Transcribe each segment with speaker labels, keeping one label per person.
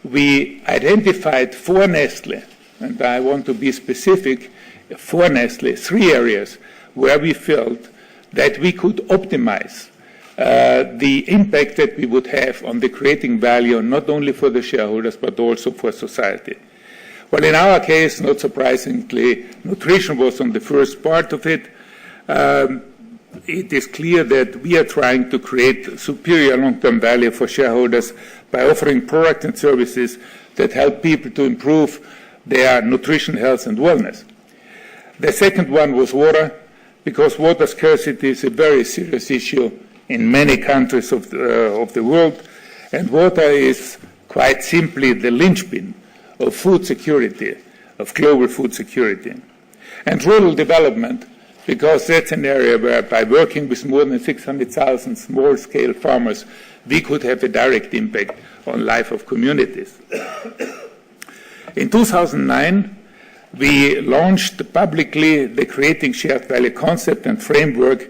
Speaker 1: we identified for Nestlé, and I want to be specific, for Nestlé, 3 areas where we felt that we could optimize the impact that we would have on the creating value, not only for the shareholders, but also for society. Well, in our case, not surprisingly, nutrition was on the first part of it. It is clear that we are trying to create superior long-term value for shareholders by offering products and services that help people to improve their nutrition, health, and wellness. The second one was water, because water scarcity is a very serious issue in many countries of the world, and water is quite simply the linchpin of food security, of global food security. And rural development, because that's an area where by working with more than 600,000 small-scale farmers, we could have a direct impact on life of communities. In 2009, we launched publicly the Creating Shared Value concept and framework,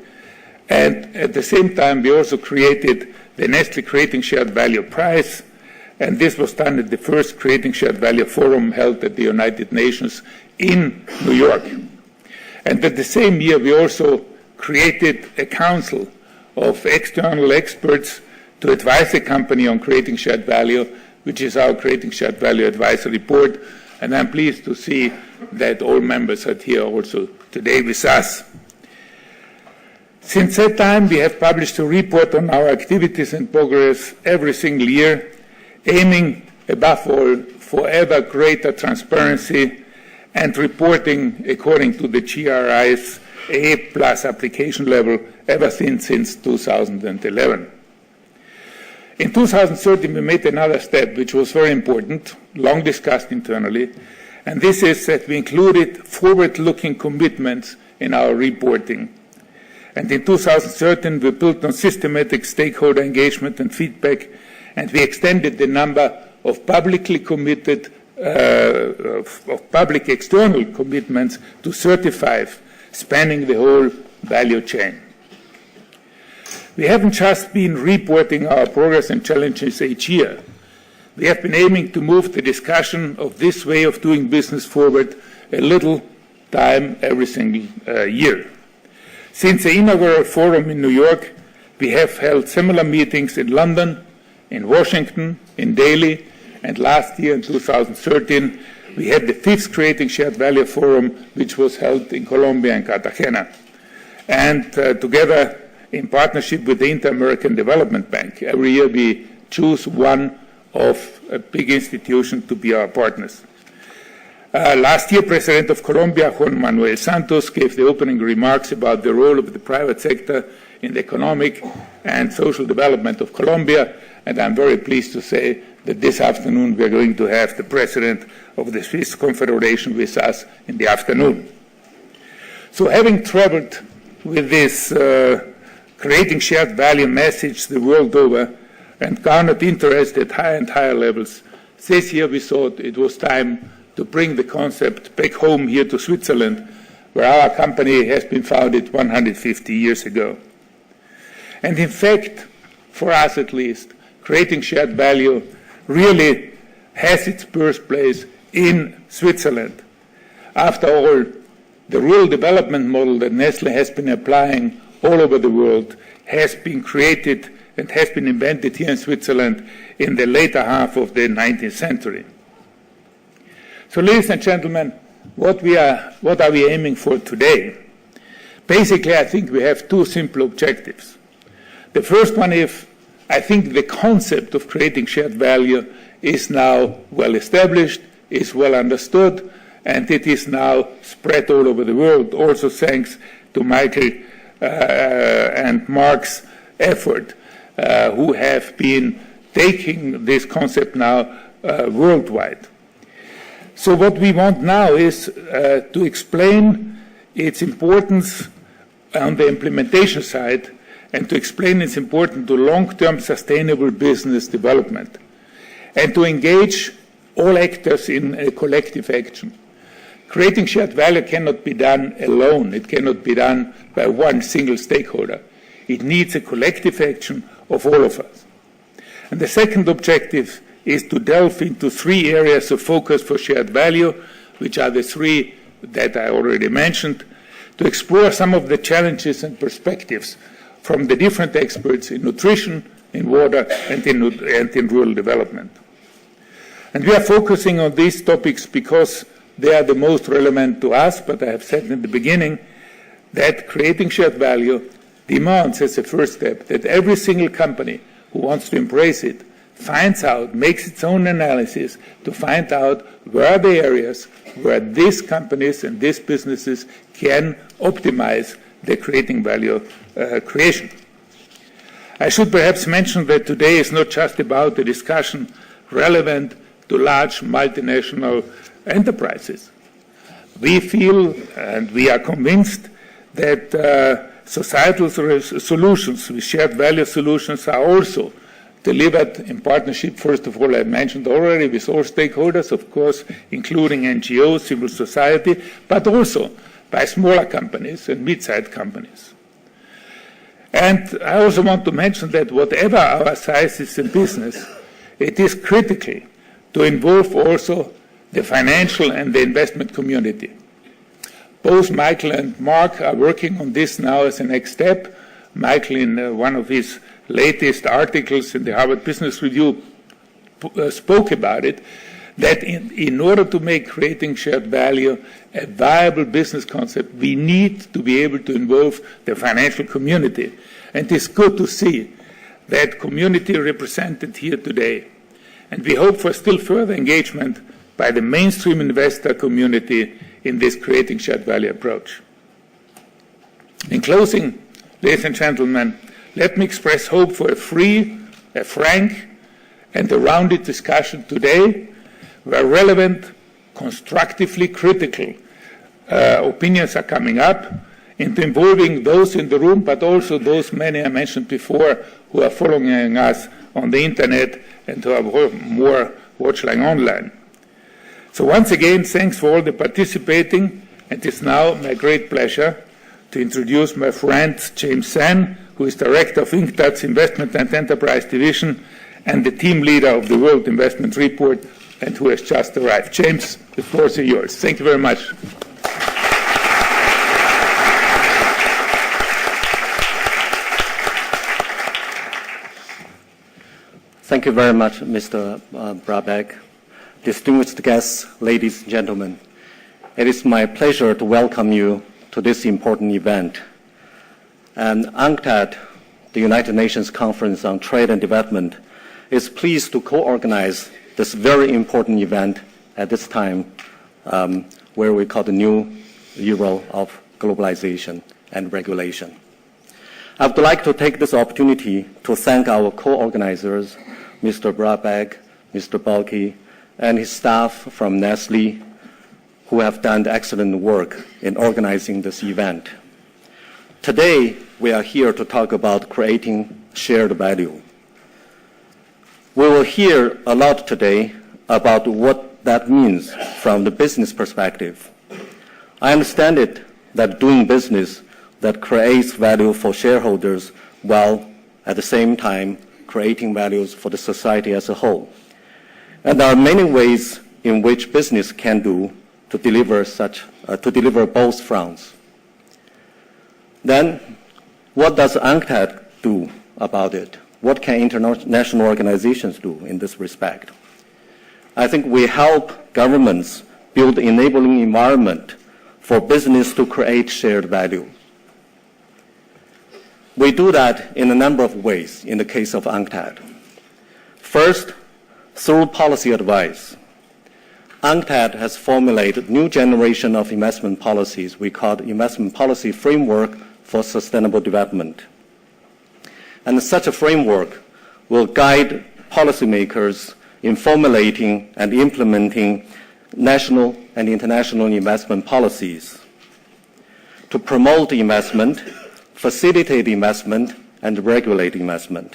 Speaker 1: and at the same time we also created the Nestlé Creating Shared Value Prize, and this was done at the first Creating Shared Value Forum held at the United Nations in New York. And at the same year we also created a council of external experts to advise the company on creating shared value, which is our Creating Shared Value Advisory Board, and I'm pleased to see that all members are here also today with us. Since that time, we have published a report on our activities and progress every single year, aiming, above all, for ever greater transparency and reporting according to the GRI's A+ application level ever since 2011. In 2013, we made another step, which was very important, long discussed internally, and this is that we included forward-looking commitments in our reporting. And in 2013, we built on systematic stakeholder engagement and feedback, and we extended the number of publicly committed, of public external commitments to 35, spanning the whole value chain. We haven't just been reporting our progress and challenges each year. We have been aiming to move the discussion of this way of doing business forward a little time every single year. Since the inaugural forum in New York, we have held similar meetings in London, in Washington, in Delhi, and last year in 2013, we had the 5th Creating Shared Value Forum, which was held in Colombia and Cartagena. And together, in partnership with the Inter-American Development Bank, every year we choose one of a big institution to be our partners. Last year, President of Colombia, Juan Manuel Santos, gave the opening remarks about the role of the private sector in the economic and social development of Colombia, and I'm very pleased to say that this afternoon we are going to have the President of the Swiss Confederation with us in the afternoon. So having traveled with this creating shared value message the world over and garnered interest at higher and higher levels, this year we thought it was time to bring the concept back home here to Switzerland, where our company has been founded 150 years ago. And in fact, for us at least, creating shared value really has its birthplace in Switzerland. After all, the rural development model that Nestlé has been applying all over the world has been created and has been invented here in Switzerland in the later half of the 19th century. So, ladies and gentlemen, what are we aiming for today? Basically, I think we have 2 simple objectives. The first one is, I think the concept of creating shared value is now well established, is well understood, and it is now spread all over the world, also thanks to Michael and Mark's effort, who have been taking this concept now worldwide. So what we want now is to explain its importance on the implementation side and to explain its importance to long-term sustainable business development and to engage all actors in a collective action. Creating shared value cannot be done alone. It cannot be done by one single stakeholder. It needs a collective action of all of us. And the second objective is to delve into 3 areas of focus for shared value, which are the 3 that I already mentioned, to explore some of the challenges and perspectives from the different experts in nutrition, in water, and in rural development. And we are focusing on these topics because they are the most relevant to us, but I have said in the beginning that creating shared value demands as a first step that every single company who wants to embrace it finds out, makes its own analysis to find out where are the areas where these companies and these businesses can optimize the creating value creation. I should perhaps mention that today is not just about a discussion relevant to large multinational enterprises. We feel and we are convinced that societal solutions, shared value solutions, are also delivered in partnership, first of all, I mentioned already, with all stakeholders, of course, including NGOs, civil society, but also by smaller companies and mid-sized companies. And I also want to mention that whatever our size is in business, it is critical to involve also the financial and the investment community. Both Michael and Mark are working on this now as a next step. Michael, in one of his latest articles in the Harvard Business Review, spoke about it, that in order to make creating shared value a viable business concept, we need to be able to involve the financial community. And it's good to see that community represented here today. And we hope for still further engagement by the mainstream investor community in this creating shared value approach. In closing, ladies and gentlemen, let me express hope for a free, a frank, and a rounded discussion today where relevant, constructively critical opinions are coming up, into involving those in the room, but also those many I mentioned before who are following us on the internet and who are more watching online. So once again, thanks for all the participating, and it's now my great pleasure to introduce my friend James Sen, who is Director of INCTAD's Investment and Enterprise Division and the team leader of the World Investment Report, and who has just arrived. James, the floor is yours. Thank you very much.
Speaker 2: Thank you very much, Mr. Brabeck. Distinguished guests, ladies and gentlemen, it is my pleasure to welcome you to this important event. And UNCTAD, the United Nations Conference on Trade and Development, is pleased to co-organize this very important event at this time where we call the new era of globalization and regulation. I would like to take this opportunity to thank our co-organizers, Mr. Brabeck, Mr. Balki, and his staff from Nestle, who have done excellent work in organizing this event. Today, we are here to talk about creating shared value. We will hear a lot today about what that means from the business perspective. I understand it that doing business that creates value for shareholders while at the same time creating values for the society as a whole. And there are many ways in which business can do to deliver both fronts. Then, what does UNCTAD do about it? What can international organizations do in this respect? I think we help governments build an enabling environment for business to create shared value. We do that in a number of ways in the case of UNCTAD. First, through policy advice. UNCTAD has formulated a new generation of investment policies we call the Investment Policy Framework for Sustainable Development. And such a framework will guide policymakers in formulating and implementing national and international investment policies to promote investment, facilitate investment, and regulate investment.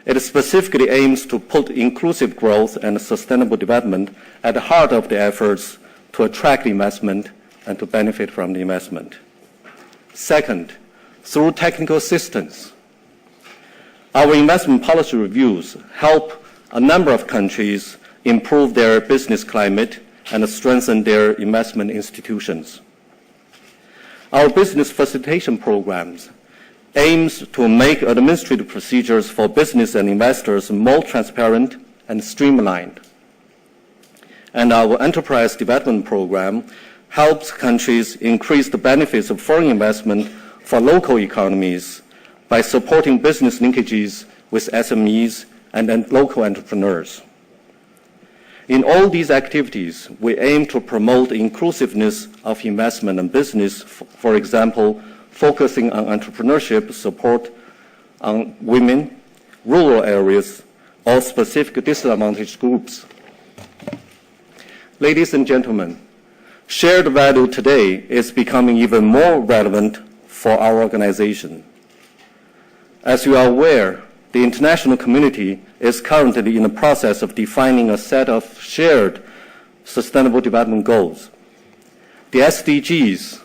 Speaker 2: It specifically aims to put inclusive growth and sustainable development at the heart of the efforts to attract investment and to benefit from the investment. Second, through technical assistance. Our investment policy reviews help a number of countries improved their business climate and strengthened their investment institutions. Our business facilitation programs aims to make administrative procedures for business and investors more transparent and streamlined. And our enterprise development program helps countries increase the benefits of foreign investment for local economies by supporting business linkages with SMEs and local entrepreneurs. In all these activities, we aim to promote the inclusiveness of investment and business, for example, focusing on entrepreneurship support on women, rural areas, or specific disadvantaged groups. Ladies and gentlemen, shared value today is becoming even more relevant for our organization. As you are aware, the international community is currently in the process of defining a set of shared sustainable development goals. The SDGs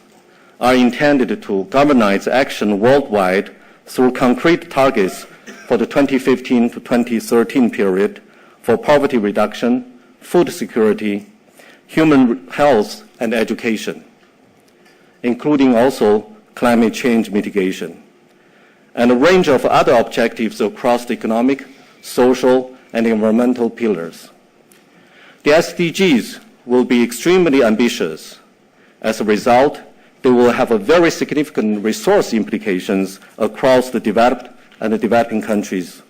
Speaker 2: are intended to galvanize action worldwide through concrete targets for the 2015 to 2013 period for poverty reduction, food security, human health, and education, including also climate change mitigation, and a range of other objectives across the economic, social, and environmental pillars. The SDGs will be extremely ambitious. As a result, they will have a very significant resource implications across the developed and the developing countries.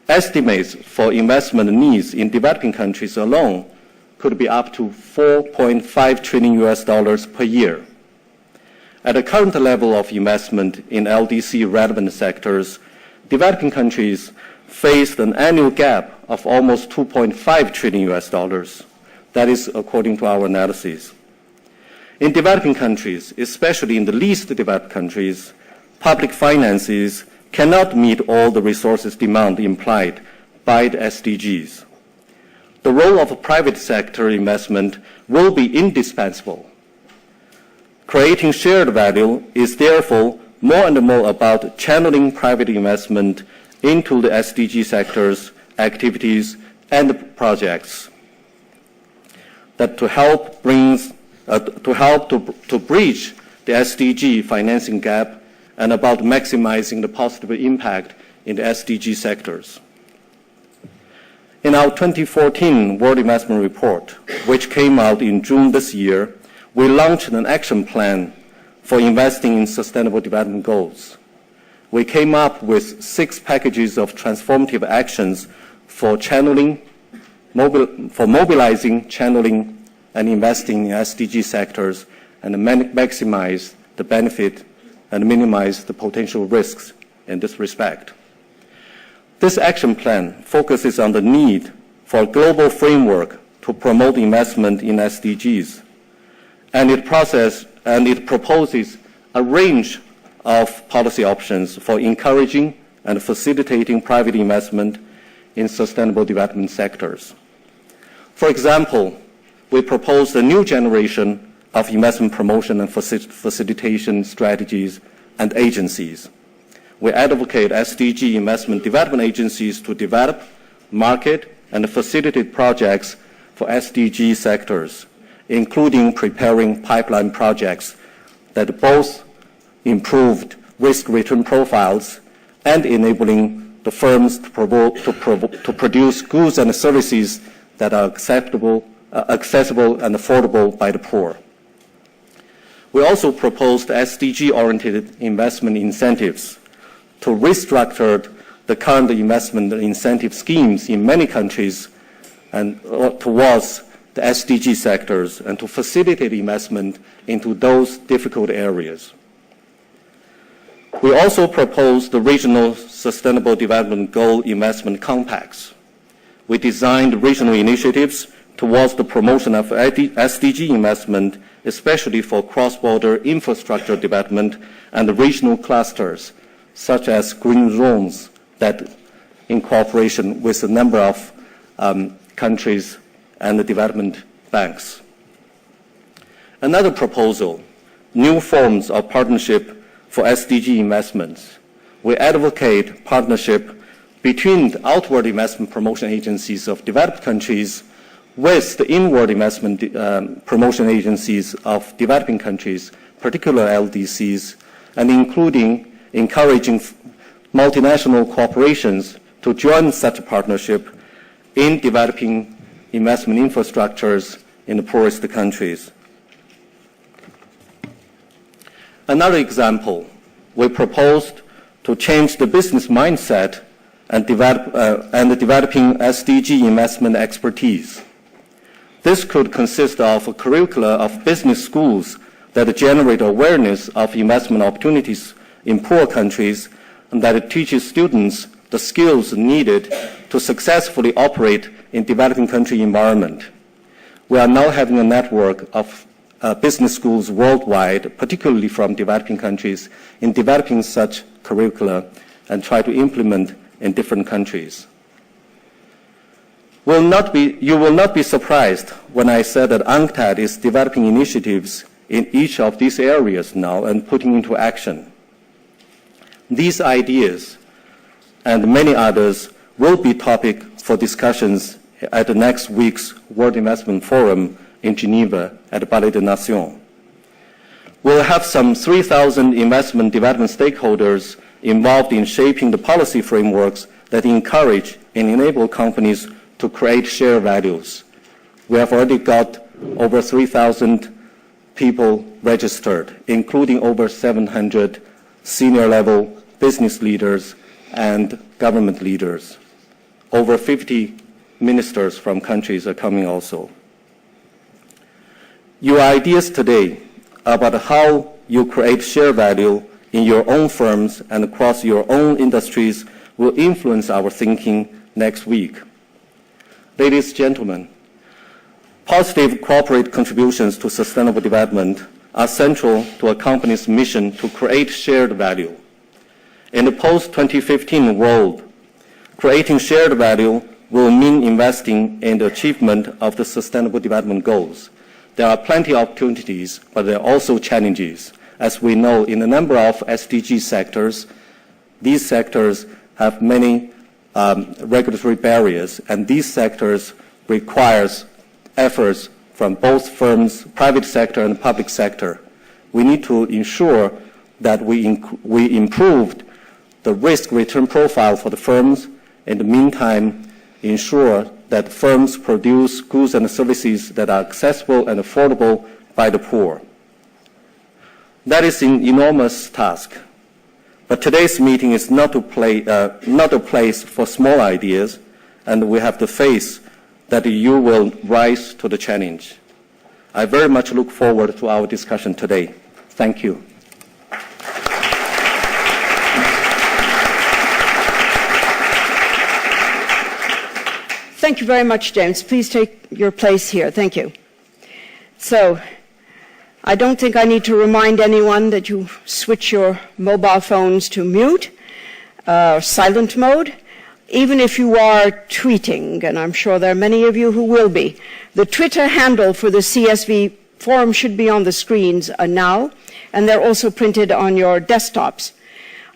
Speaker 2: Estimates for investment needs in developing countries alone could be up to $4.5 trillion per year. At the current level of investment in LDC relevant sectors, developing countries faced an annual gap of almost $2.5 trillion. That is according to our analysis. In developing countries, especially in the least developed countries, public finances cannot meet all the resources demand implied by the SDGs. The role of private sector investment will be indispensable. Creating shared value is therefore more and more about channeling private investment into the SDG sectors, activities, and projects that to help bridge the SDG financing gap and about maximizing the positive impact in the SDG sectors. In our 2014 World Investment Report, which came out in June this year, we launched an action plan for investing in sustainable development goals. We came up with 6 packages of transformative actions for mobilizing, channeling, and investing in SDG sectors and maximize the benefit and minimize the potential risks in this respect. This action plan focuses on the need for a global framework to promote investment in SDGs, and it proposes a range of policy options for encouraging and facilitating private investment in sustainable development sectors. For example, we propose a new generation of investment promotion and facilitation strategies and agencies. We advocate SDG investment development agencies to develop, market, and facilitate projects for SDG sectors, including preparing pipeline projects that both improved risk-return profiles and enabling the firms to produce goods and services that are accessible and affordable by the poor. We also proposed SDG-oriented investment incentives to restructure the current investment incentive schemes in many countries and towards the SDG sectors and to facilitate investment into those difficult areas. We also proposed the regional sustainable development goal investment compacts. We designed regional initiatives towards the promotion of SDG investment, especially for cross-border infrastructure development and regional clusters, such as green zones that in cooperation with a number of countries and the development banks. Another proposal, new forms of partnership for SDG investments. We advocate partnership between the outward investment promotion agencies of developed countries with the inward investment promotion agencies of developing countries, particularly LDCs, and including encouraging multinational corporations to join such a partnership in developing investment infrastructures in the poorest countries. Another example, we proposed to change the business mindset and developing SDG investment expertise. This could consist of a curricula of business schools that generate awareness of investment opportunities in poor countries and that it teaches students the skills needed to successfully operate in developing country environment. We are now having a network of business schools worldwide, particularly from developing countries, in developing such curricula and try to implement in different countries. You will not be surprised when I said that UNCTAD is developing initiatives in each of these areas now and putting into action. These ideas and many others will be topic for discussions at the next week's World Investment Forum in Geneva at the Palais des Nations. We'll have some 3,000 investment development stakeholders involved in shaping the policy frameworks that encourage and enable companies to create share values. We have already got over 3,000 people registered, including over 700 senior-level business leaders and government leaders. Over 50 ministers from countries are coming also. Your ideas today about how you create share value in your own firms and across your own industries will influence our thinking next week. Ladies and gentlemen, positive corporate contributions to sustainable development are central to a company's mission to create shared value. In the post-2015 world, creating shared value will mean investing in the achievement of the Sustainable Development Goals. There are plenty of opportunities, but there are also challenges. As we know, in a number of SDG sectors, these sectors have many regulatory barriers, and these sectors requires efforts from both firms, private sector and public sector. We need to ensure that we improved the risk-return profile for the firms. In the meantime, ensure that firms produce goods and services that are accessible and affordable by the poor. That is an enormous task. But today's meeting is not a place for small ideas, and we have the faith that you will rise to the challenge. I very much look forward to our discussion today. Thank you.
Speaker 3: Thank you very much, James. Please take your place here. Thank you. So, I don't think I need to remind anyone that you switch your mobile phones to mute, silent mode, even if you are tweeting, and I'm sure there are many of you who will be. The Twitter handle for the CSV forum should be on the screens now, and they're also printed on your desktops.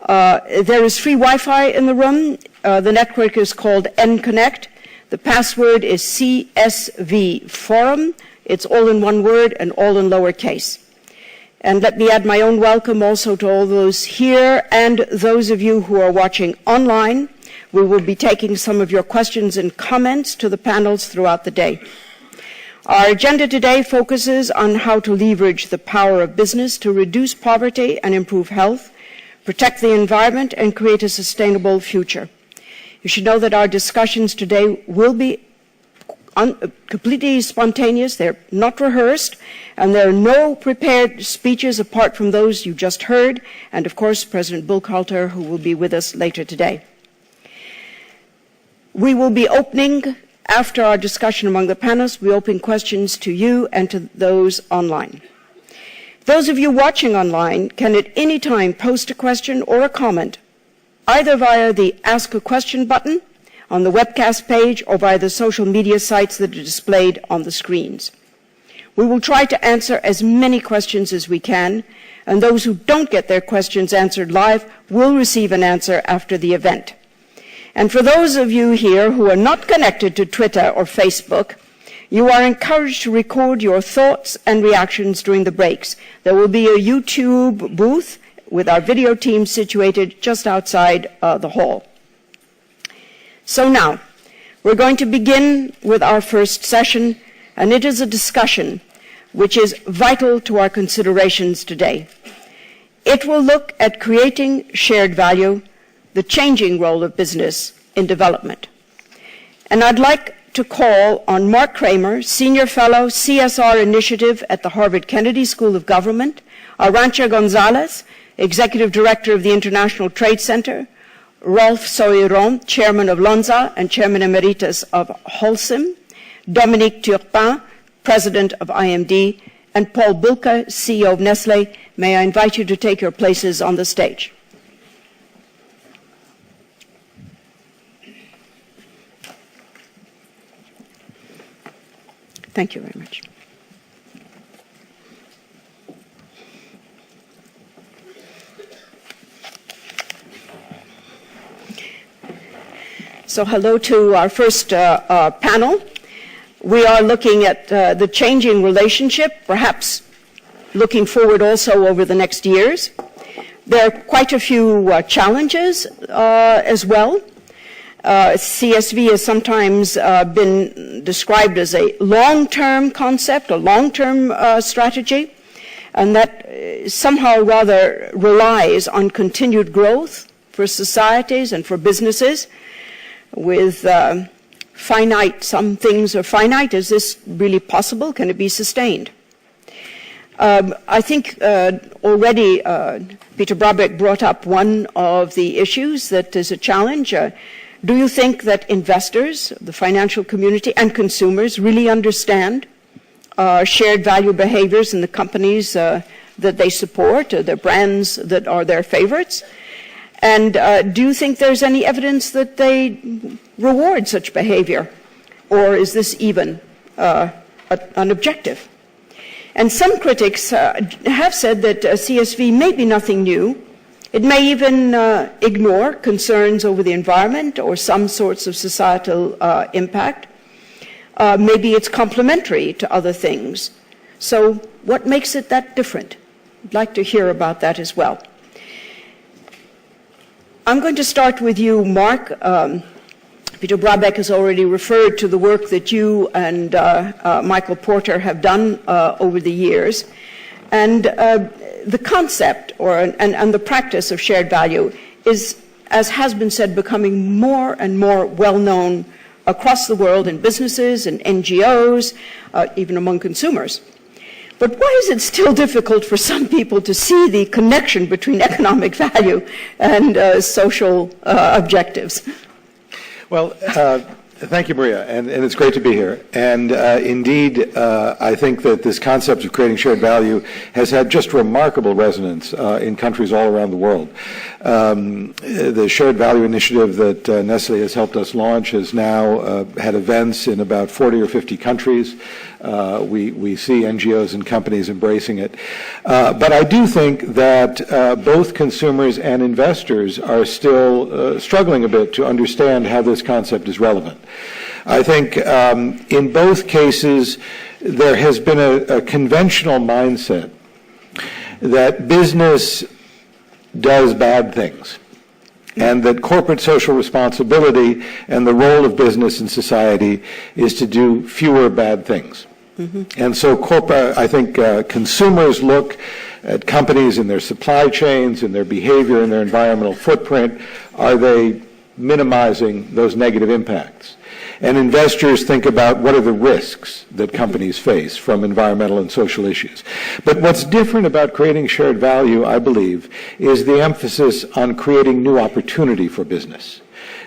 Speaker 3: There is free Wi-Fi in the room. The network is called NConnect. The password is CSV Forum. It's all in one word and all in lowercase. And let me add my own welcome also to all those here and those of you who are watching online. We will be taking some of your questions and comments to the panels throughout the day. Our agenda today focuses on how to leverage the power of business to reduce poverty and improve health, protect the environment, and create a sustainable future. You should know that our discussions today will be completely spontaneous. They're not rehearsed, and there are no prepared speeches apart from those you just heard, and of course, President Buchalter, who will be with us later today. We will be opening, after our discussion among the panelists, we open questions to you and to those online. Those of you watching online can at any time post a question or a comment, either via the Ask a Question button on the webcast page or via the social media sites that are displayed on the screens. We will try to answer as many questions as we can, and those who don't get their questions answered live will receive an answer after the event. And for those of you here who are not connected to Twitter or Facebook, you are encouraged to record your thoughts and reactions during the breaks. There will be a YouTube booth with our video team situated just outside the hall. So now, we're going to begin with our first session, and it is a discussion which is vital to our considerations today. It will look at creating shared value, the changing role of business in development. And I'd like to call on Mark Kramer, Senior Fellow, CSR Initiative at the Harvard Kennedy School of Government, Arantxa Gonzalez, Executive Director of the International Trade Center, Rolf Souhairan, Chairman of Lonza and Chairman Emeritus of Holcim, Dominique Turpin, President of IMD, and Paul Bulcke, CEO of Nestlé. May I invite you to take your places on the stage. Thank you very much. So hello to our first panel. We are looking at the changing relationship, perhaps looking forward also over the next years. There are quite a few challenges as well. CSV has sometimes been described as a long-term concept, a long-term strategy, and that somehow rather relies on continued growth for societies and for businesses with finite, some things are finite. Is this really possible? Can it be sustained? I think already Peter Brabeck brought up one of the issues that is a challenge. Do you think that investors, the financial community, and consumers really understand shared value behaviors in the companies that they support, their brands that are their favorites? And do you think there's any evidence that they reward such behavior? Or is this even an objective? And some critics have said that CSV may be nothing new. It may even ignore concerns over the environment or some sorts of societal impact. Maybe it's complementary to other things. So what makes it that different? I'd like to hear about that as well. I'm going to start with you, Mark. Peter Brabeck has already referred to the work that you and Michael Porter have done over the years. And the concept and the practice of shared value is, as has been said, becoming more and more well-known across the world in businesses and NGOs, even among consumers. But why is it still difficult for some people to see the connection between economic value and social objectives?
Speaker 4: Well, thank you, Maria, and it's great to be here. And indeed, I think that this concept of creating shared value has had just remarkable resonance in countries all around the world. The Shared Value Initiative that Nestlé has helped us launch has now had events in about 40 or 50 countries. We see NGOs and companies embracing it. But I do think that both consumers and investors are still struggling a bit to understand how this concept is relevant. I think in both cases there has been a conventional mindset that business does bad things, and that corporate social responsibility and the role of business in society is to do fewer bad things. Mm-hmm. And so I think consumers look at companies in their supply chains, in their behavior, in their environmental footprint. Are they minimizing those negative impacts? And investors think about what are the risks that companies face from environmental and social issues. But what's different about creating shared value, I believe, is the emphasis on creating new opportunity for business.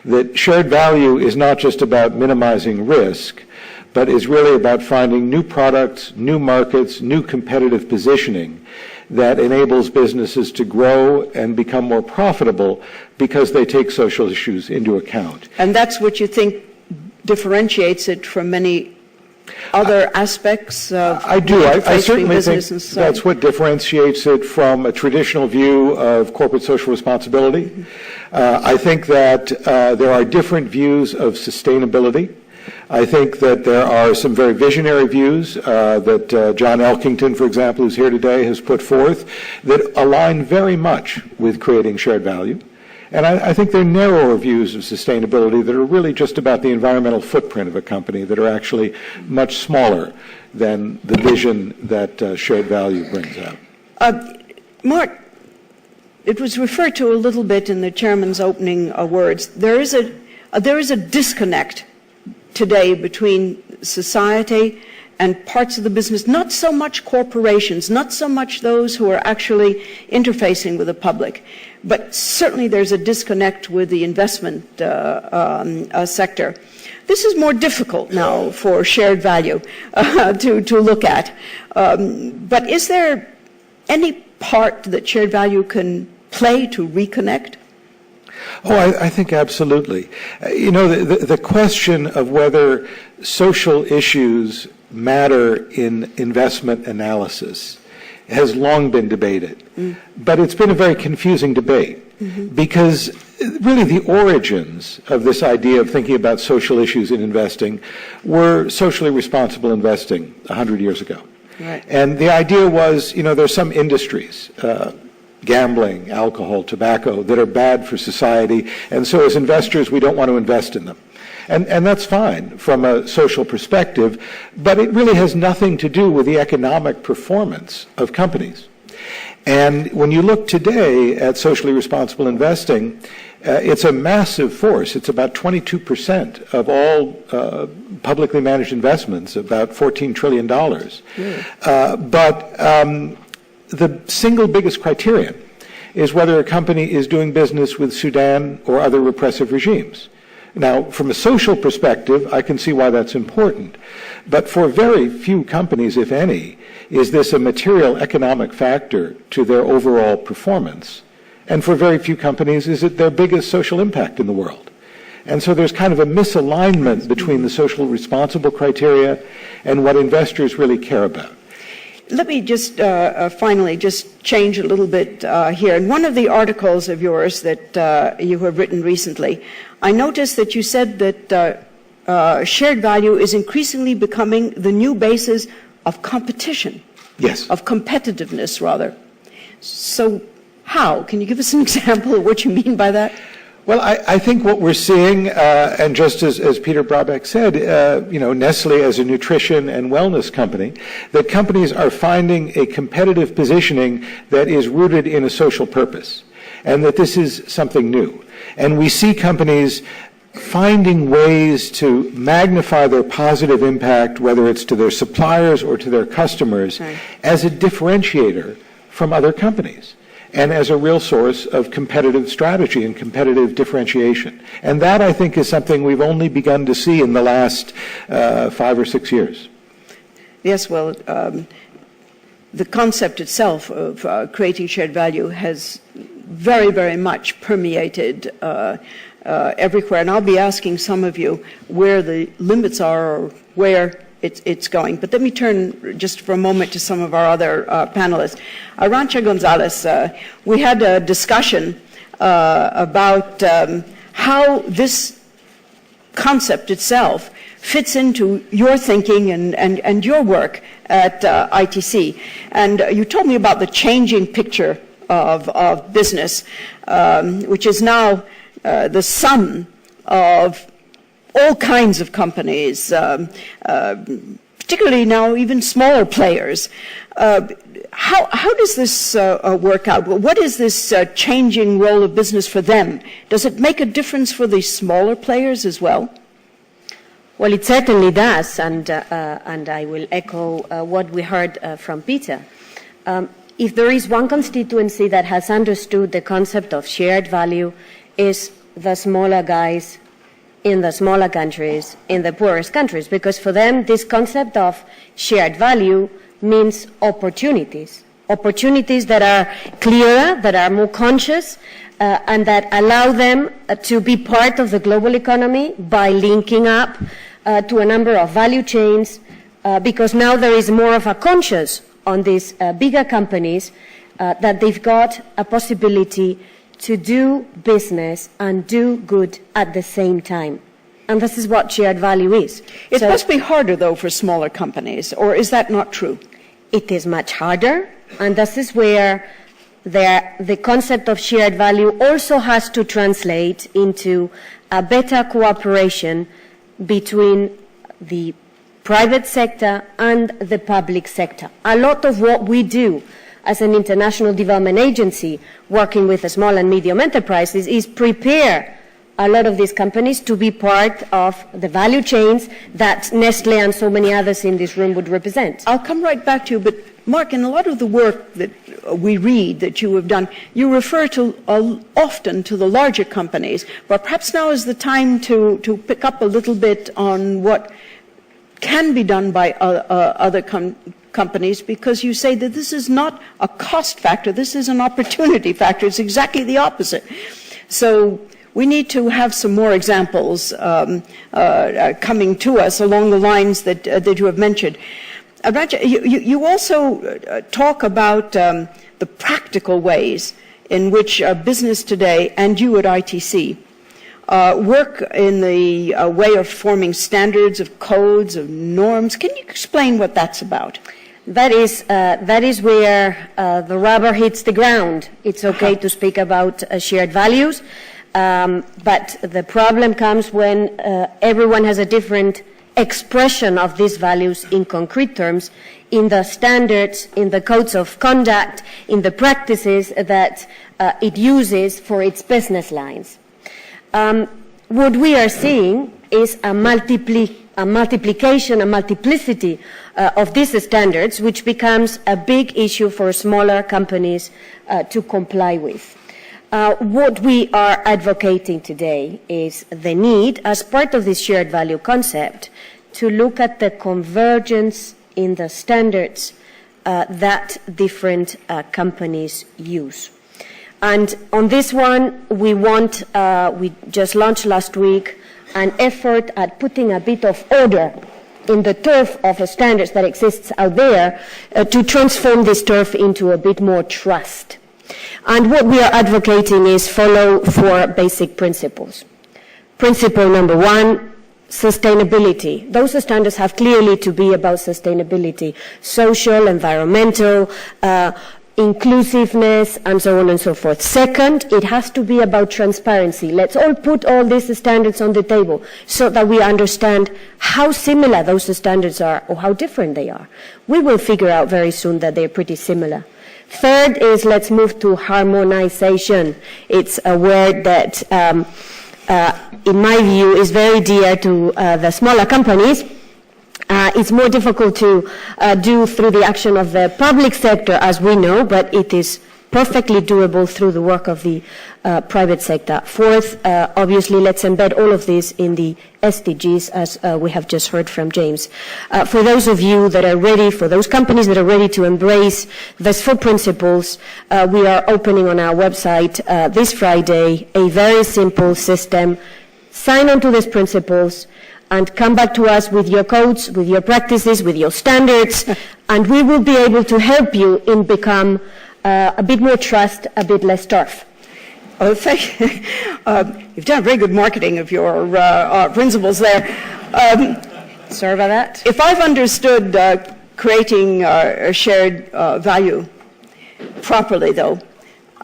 Speaker 4: That shared value is not just about minimizing risk, but is really about finding new products, new markets, new competitive positioning that enables businesses to grow and become more profitable because they take social issues into account.
Speaker 3: And that's what you think differentiates it from many other aspects of
Speaker 4: I do. I certainly think
Speaker 3: business and society?
Speaker 4: that's what differentiates it from a traditional view of corporate social responsibility. I think that there are different views of sustainability. I think that there are some very visionary views that John Elkington, for example, who's here today, has put forth that align very much with creating shared value. And I think there are narrower views of sustainability that are really just about the environmental footprint of a company that are actually much smaller than the vision that shared value brings out.
Speaker 3: Mark, it was referred to a little bit in the chairman's opening words. There is a disconnect today between society and parts of the business, not so much corporations, not so much those who are actually interfacing with the public, but certainly there's a disconnect with the investment sector. This is more difficult now for shared value to look at. But is there any part that shared value can play to reconnect?
Speaker 4: Oh, I think absolutely. You know, the question of whether social issues matter in investment analysis has long been debated. But it's been a very confusing debate because really the origins of this idea of thinking about social issues in investing were socially responsible investing 100 years ago.
Speaker 3: Right.
Speaker 4: And the idea was, you know, there's some industries, gambling, alcohol, tobacco, that are bad for society, and so as investors we don't want to invest in them. And that's fine from a social perspective, but it really has nothing to do with the economic performance of companies. And when you look today at socially responsible investing, it's a massive force. It's about 22% of all publicly managed investments, about $14 trillion. But the single biggest criterion is whether a company is doing business with Sudan or other repressive regimes. Now, from a social perspective, I can see why that's important. But for very few companies, if any, is this a material economic factor to their overall performance. And for very few companies, is it their biggest social impact in the world. And so there's kind of a misalignment between the social responsible criteria and what investors really care about.
Speaker 3: Let me just finally just change a little bit here. In one of the articles of yours that you have written recently, I noticed that you said that shared value is increasingly becoming the new basis of competition.
Speaker 4: Yes.
Speaker 3: Of competitiveness, rather. So how? Can you give us an example of what you mean by that?
Speaker 4: Well, I think what we're seeing, and just as Peter Brabeck said, you know, Nestle as a nutrition and wellness company, that companies are finding a competitive positioning that is rooted in a social purpose, and that this is something new. And we see companies finding ways to magnify their positive impact, whether it's to their suppliers or to their customers,
Speaker 3: right,
Speaker 4: as a differentiator from other companies, and as a real source of competitive strategy and competitive differentiation. And that, I think, is something we've only begun to see in the last 5 or 6 years.
Speaker 3: Yes, well, the concept itself of creating shared value has very, very much permeated everywhere. And I'll be asking some of you where the limits are or where it's going. But let me turn just for a moment to some of our other panelists. Arantxa Gonzalez, we had a discussion about how this concept itself fits into your thinking and your work at ITC. And you told me about the changing picture of business, which is now the sum of all kinds of companies, particularly now even smaller players. How does this work out? What is this changing role of business for them? Does it make a difference for the smaller players as well?
Speaker 5: Well, it certainly does, and I will echo what we heard from Peter. If there is one constituency that has understood the concept of shared value, is the smaller guys in the smaller countries, in the poorest countries, because for them this concept of shared value means opportunities that are clearer, that are more conscious, and that allow them to be part of the global economy by linking up to a number of value chains because now there is more of a conscience on these bigger companies that they've got a possibility to do business and do good at the same time. And this is what shared value is.
Speaker 3: It must be harder, though, for smaller companies, or is that not true?
Speaker 5: It is much harder, and this is where the concept of shared value also has to translate into a better cooperation between the private sector and the public sector. A lot of what we do as an international development agency working with the small and medium enterprises is prepare a lot of these companies to be part of the value chains that Nestle and so many others in this room would represent.
Speaker 3: I'll come right back to you, but Mark, in a lot of the work that we read that you have done, you refer to often to the larger companies, but perhaps now is the time to pick up a little bit on what can be done by other companies, because you say that this is not a cost factor, this is an opportunity factor. It's exactly the opposite. So we need to have some more examples coming to us along the lines that you have mentioned. You also talk about the practical ways in which business today and you at ITC work in the way of forming standards, of codes, of norms. Can you explain what that's about?
Speaker 5: That is where the rubber hits the ground. It's okay to speak about shared values, but the problem comes when everyone has a different expression of these values in concrete terms, in the standards, in the codes of conduct, in the practices that it uses for its business lines. What we are seeing is a multiplication, a multiplicity of these standards, which becomes a big issue for smaller companies to comply with. What we are advocating today is the need, as part of this shared value concept, to look at the convergence in the standards that different companies use. And on this one, we just launched last week an effort at putting a bit of order in the turf of standards that exists out there to transform this turf into a bit more trust. And what we are advocating is follow 4 basic principles. Principle number 1, sustainability. Those standards have clearly to be about sustainability, social, environmental, inclusiveness, and so on and so forth. Second, it has to be about transparency. Let's all put all these standards on the table so that we understand how similar those standards are or how different they are. We will figure out very soon that they're pretty similar. Third is let's move to harmonization. It's a word that, in my view, is very dear to the smaller companies. It's more difficult to do through the action of the public sector, as we know, but it is perfectly doable through the work of the private sector. Fourth, obviously, let's embed all of this in the SDGs, as we have just heard from James. For those of you that are ready, for those companies that are ready to embrace these 4 principles, we are opening on our website this Friday a very simple system. Sign on to these principles and come back to us with your codes, with your practices, with your standards, and we will be able to help you in become a bit more trust, a bit less turf.
Speaker 3: Oh, thank you. You've done very good marketing of your principles there.
Speaker 5: Sorry about that.
Speaker 3: If I've understood creating a shared value properly, though,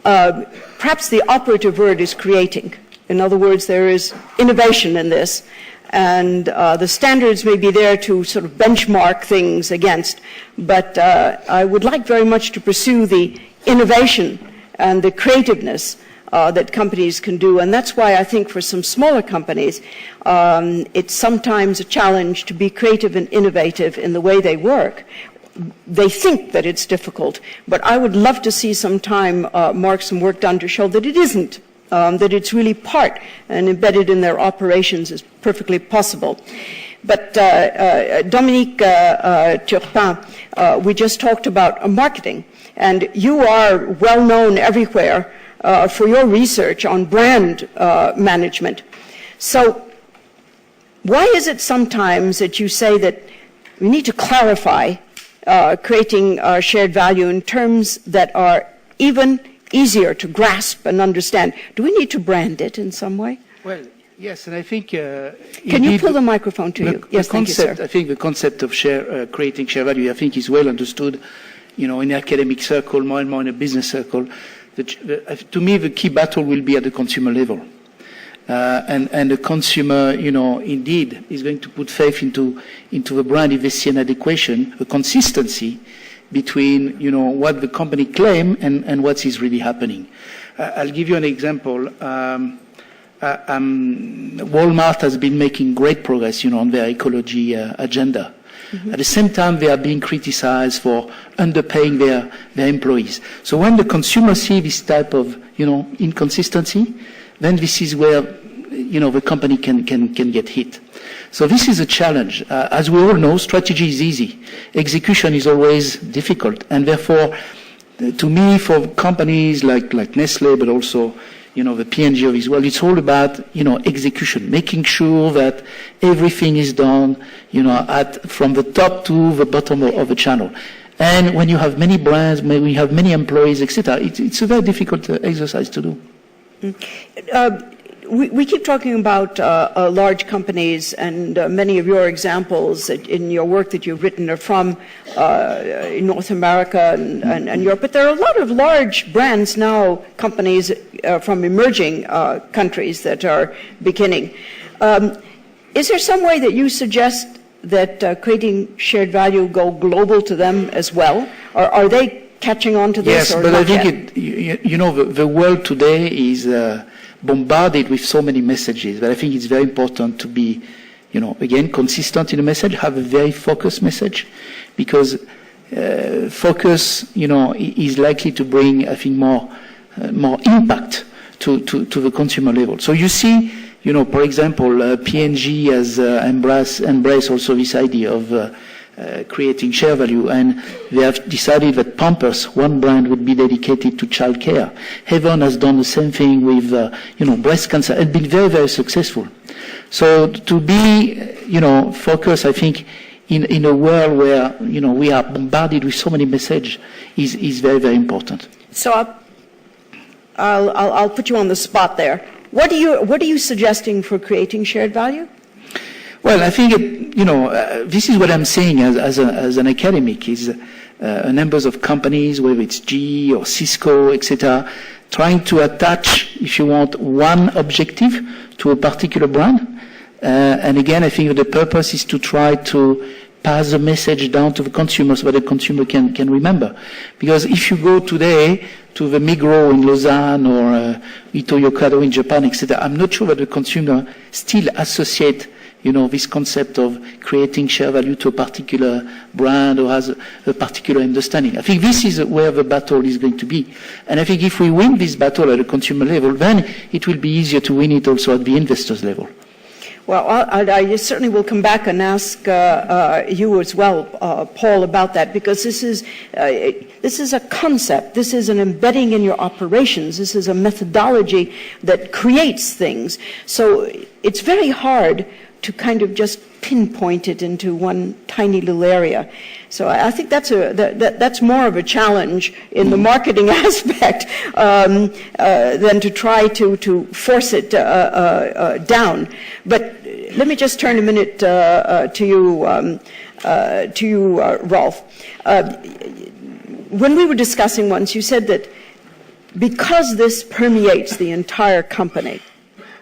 Speaker 3: perhaps the operative word is creating. In other words, there is innovation in this, and the standards may be there to sort of benchmark things against, but I would like very much to pursue the innovation and the creativeness that companies can do, and that's why I think for some smaller companies, it's sometimes a challenge to be creative and innovative in the way they work. They think that it's difficult, but I would love to see sometime, Mark, some work done to show that it isn't. That it's really part and embedded in their operations is perfectly possible. But Dominique Turpin, we just talked about marketing, and you are well known everywhere for your research on brand management. So why is it sometimes that you say that we need to clarify creating shared value in terms that are even easier to grasp and understand. Do we need to brand it in some way?
Speaker 6: Well, yes, and I think...
Speaker 3: Can you pull the microphone to you? Yes, thank you, sir.
Speaker 6: I think the concept of creating share value, I think, is well understood, in an academic circle, more and more in a business circle. To me, the key battle will be at the consumer level. And the consumer, indeed is going to put faith into the brand if they see an adequation, a consistency between, what the company claim and what is really happening. I'll give you an example. Walmart has been making great progress, on their ecology agenda. Mm-hmm. At the same time, they are being criticized for underpaying their employees. So when the consumer see this type of, inconsistency, then this is where, the company can get hit. So this is a challenge. As we all know, strategy is easy. Execution is always difficult. And therefore, to me, for companies like Nestle, but also, the P&G of this world, it's all about, execution, making sure that everything is done, from the top to the bottom of the channel. And when you have many brands, when you have many employees, etc., it's a very difficult exercise to do.
Speaker 3: We keep talking about large companies, and many of your examples in your work that you've written are from North America and Europe. But there are a lot of large brands now, companies from emerging countries that are beginning. Is there some way that you suggest that creating shared value go global to them as well? Or are they catching on to this?
Speaker 6: Yes, but I think the world today is bombarded with so many messages, but I think it's very important to be, again, consistent in the message, have a very focused message, because focus, is likely to bring, I think, more impact to the consumer level. So you see, for example, P&G has embraced also this idea of creating share value, and they have decided that Pampers, one brand, would be dedicated to childcare. Avon has done the same thing with, breast cancer, and been very, very successful. So to be, focused, I think, in a world where, we are bombarded with so many messages is very, very important.
Speaker 3: So I'll put you on the spot there. What are you suggesting for creating shared value?
Speaker 6: Well, I think, this is what I'm saying as an academic, is numbers of companies, whether it's GE or Cisco, etc., trying to attach, if you want, one objective to a particular brand. And again, I think the purpose is to try to pass the message down to the consumer so that the consumer can remember. Because if you go today to the Migros in Lausanne or Ito-Yokado in Japan, etc., I'm not sure that the consumer still associate this concept of creating share value to a particular brand or has a particular understanding. I think this is where the battle is going to be. And I think if we win this battle at a consumer level, then it will be easier to win it also at the investors level.
Speaker 3: Well, I certainly will come back and ask you as well, Paul, about that, because this is a concept. This is an embedding in your operations. This is a methodology that creates things. So it's very hard to kind of just pinpoint it into one tiny little area. So I think that's more of a challenge in the marketing aspect than to try to force it down. But let me just turn a minute to you, Rolf. When we were discussing once, you said that because this permeates the entire company,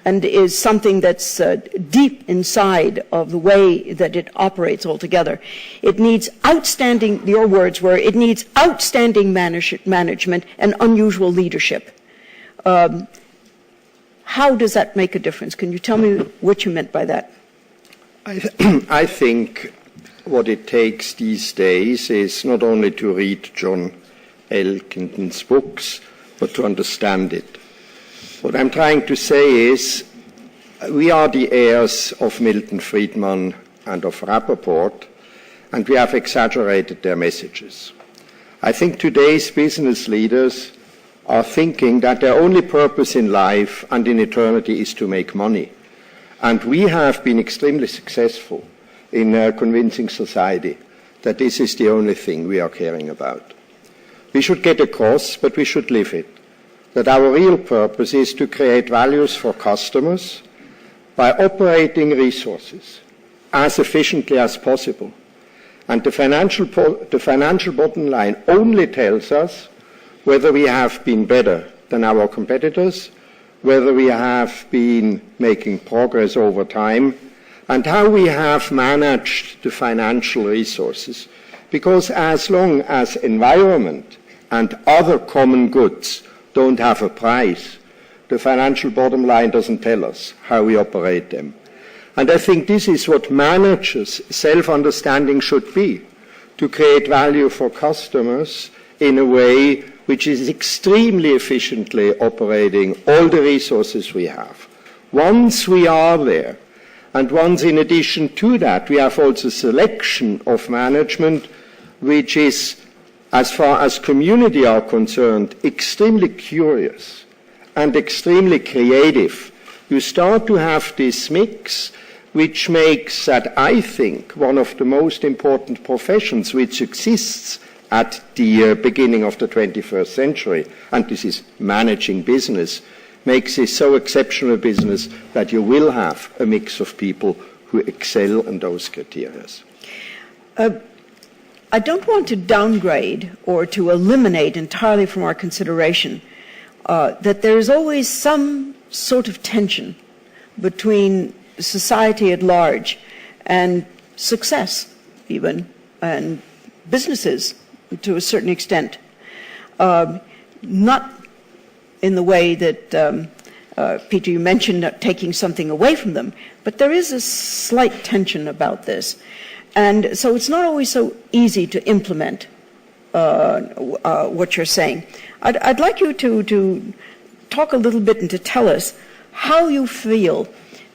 Speaker 3: and is something that's deep inside of the way that it operates altogether. It needs outstanding, your words were, it needs outstanding management and unusual leadership. How does that make a difference? Can you tell me what you meant by that?
Speaker 7: I think what it takes these days is not only to read John Elkington's books, but to understand it. What I'm trying to say is we are the heirs of Milton Friedman and of Rappaport, and we have exaggerated their messages. I think today's business leaders are thinking that their only purpose in life and in eternity is to make money. And we have been extremely successful in convincing society that this is the only thing we are caring about. We should get across, but we should live it, that our real purpose is to create values for customers by operating resources as efficiently as possible. And the financial bottom line only tells us whether we have been better than our competitors, whether we have been making progress over time, and how we have managed the financial resources. Because as long as environment and other common goods don't have a price, the financial bottom line doesn't tell us how we operate them. And I think this is what managers' self-understanding should be, to create value for customers in a way which is extremely efficiently operating all the resources we have. Once we are there, and once in addition to that, we have also selection of management which is, as far as community are concerned, extremely curious and extremely creative. You start to have this mix which makes that, I think, one of the most important professions which exists at the beginning of the 21st century, and this is managing business, makes this so exceptional business that you will have a mix of people who excel in those criteria.
Speaker 3: I don't want to downgrade or to eliminate entirely from our consideration that there is always some sort of tension between society at large and success, even, and businesses to a certain extent. Not in the way that, Peter, you mentioned taking something away from them, but there is a slight tension about this. And so it's not always so easy to implement what you're saying. I'd like you to talk a little bit and to tell us how you feel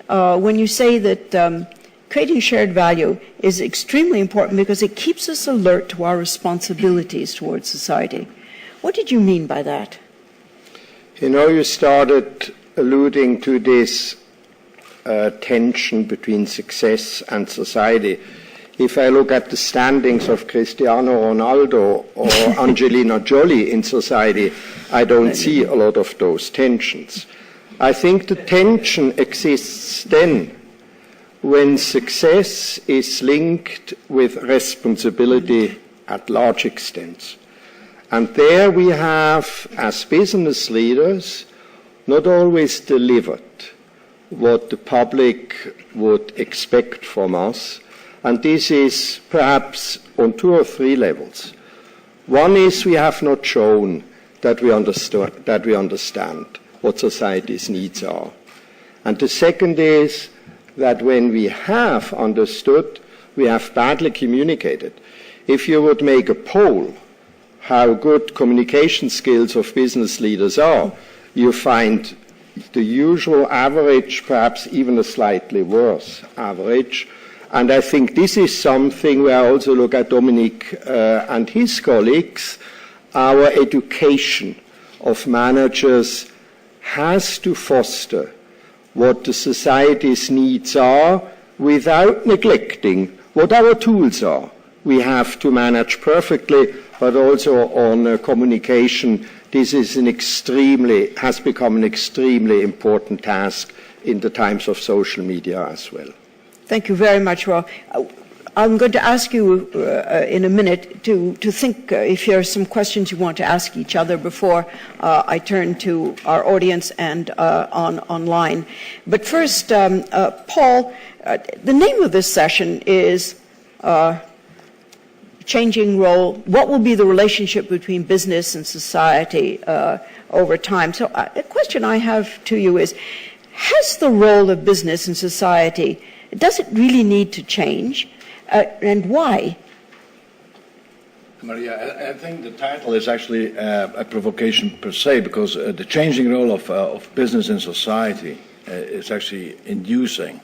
Speaker 3: when you say that creating shared value is extremely important because it keeps us alert to our responsibilities towards society. What did you mean by that?
Speaker 7: You know, you started alluding to this tension between success and society. If I look at the standings of Cristiano Ronaldo or Angelina Jolie in society, I don't see a lot of those tensions. I think the tension exists then when success is linked with responsibility at large extents. And there we have, as business leaders, not always delivered what the public would expect from us. And this is perhaps on 2 or 3 levels. One is we have not shown that we understand what society's needs are. And the second is that when we have understood, we have badly communicated. If you would make a poll how good communication skills of business leaders are, you find the usual average, perhaps even a slightly worse average. And I think this is something where I also look at Dominic and his colleagues. Our education of managers has to foster what the society's needs are without neglecting what our tools are. We have to manage perfectly, but also on communication, this is has become an extremely important task in the times of social media as well.
Speaker 3: Thank you very much, Rob. I'm going to ask you in a minute to think if there are some questions you want to ask each other before I turn to our audience and online. But first, Paul, the name of this session is Changing Role. What will be the relationship between business and society over time? So a question I have to you is, has the role of business in society, does it really need to change? And why?
Speaker 8: Maria, I think the title is actually a provocation per se, because the changing role of business in society is actually inducing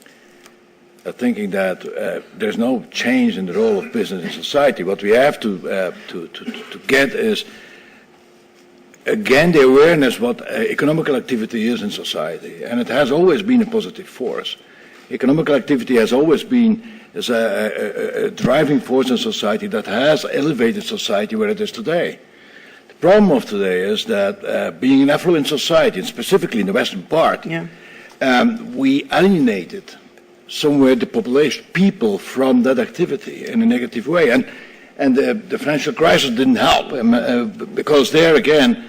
Speaker 8: thinking that there's no change in the role of business in society. What we have to get is, again, the awareness what economical activity is in society, and it has always been a positive force. Economical activity has always been is a driving force in society that has elevated society where it is today. The problem of today is that being an affluent society, and specifically in the western part, we alienated somewhere the population, people from that activity in a negative way. And the financial crisis didn't help because there again,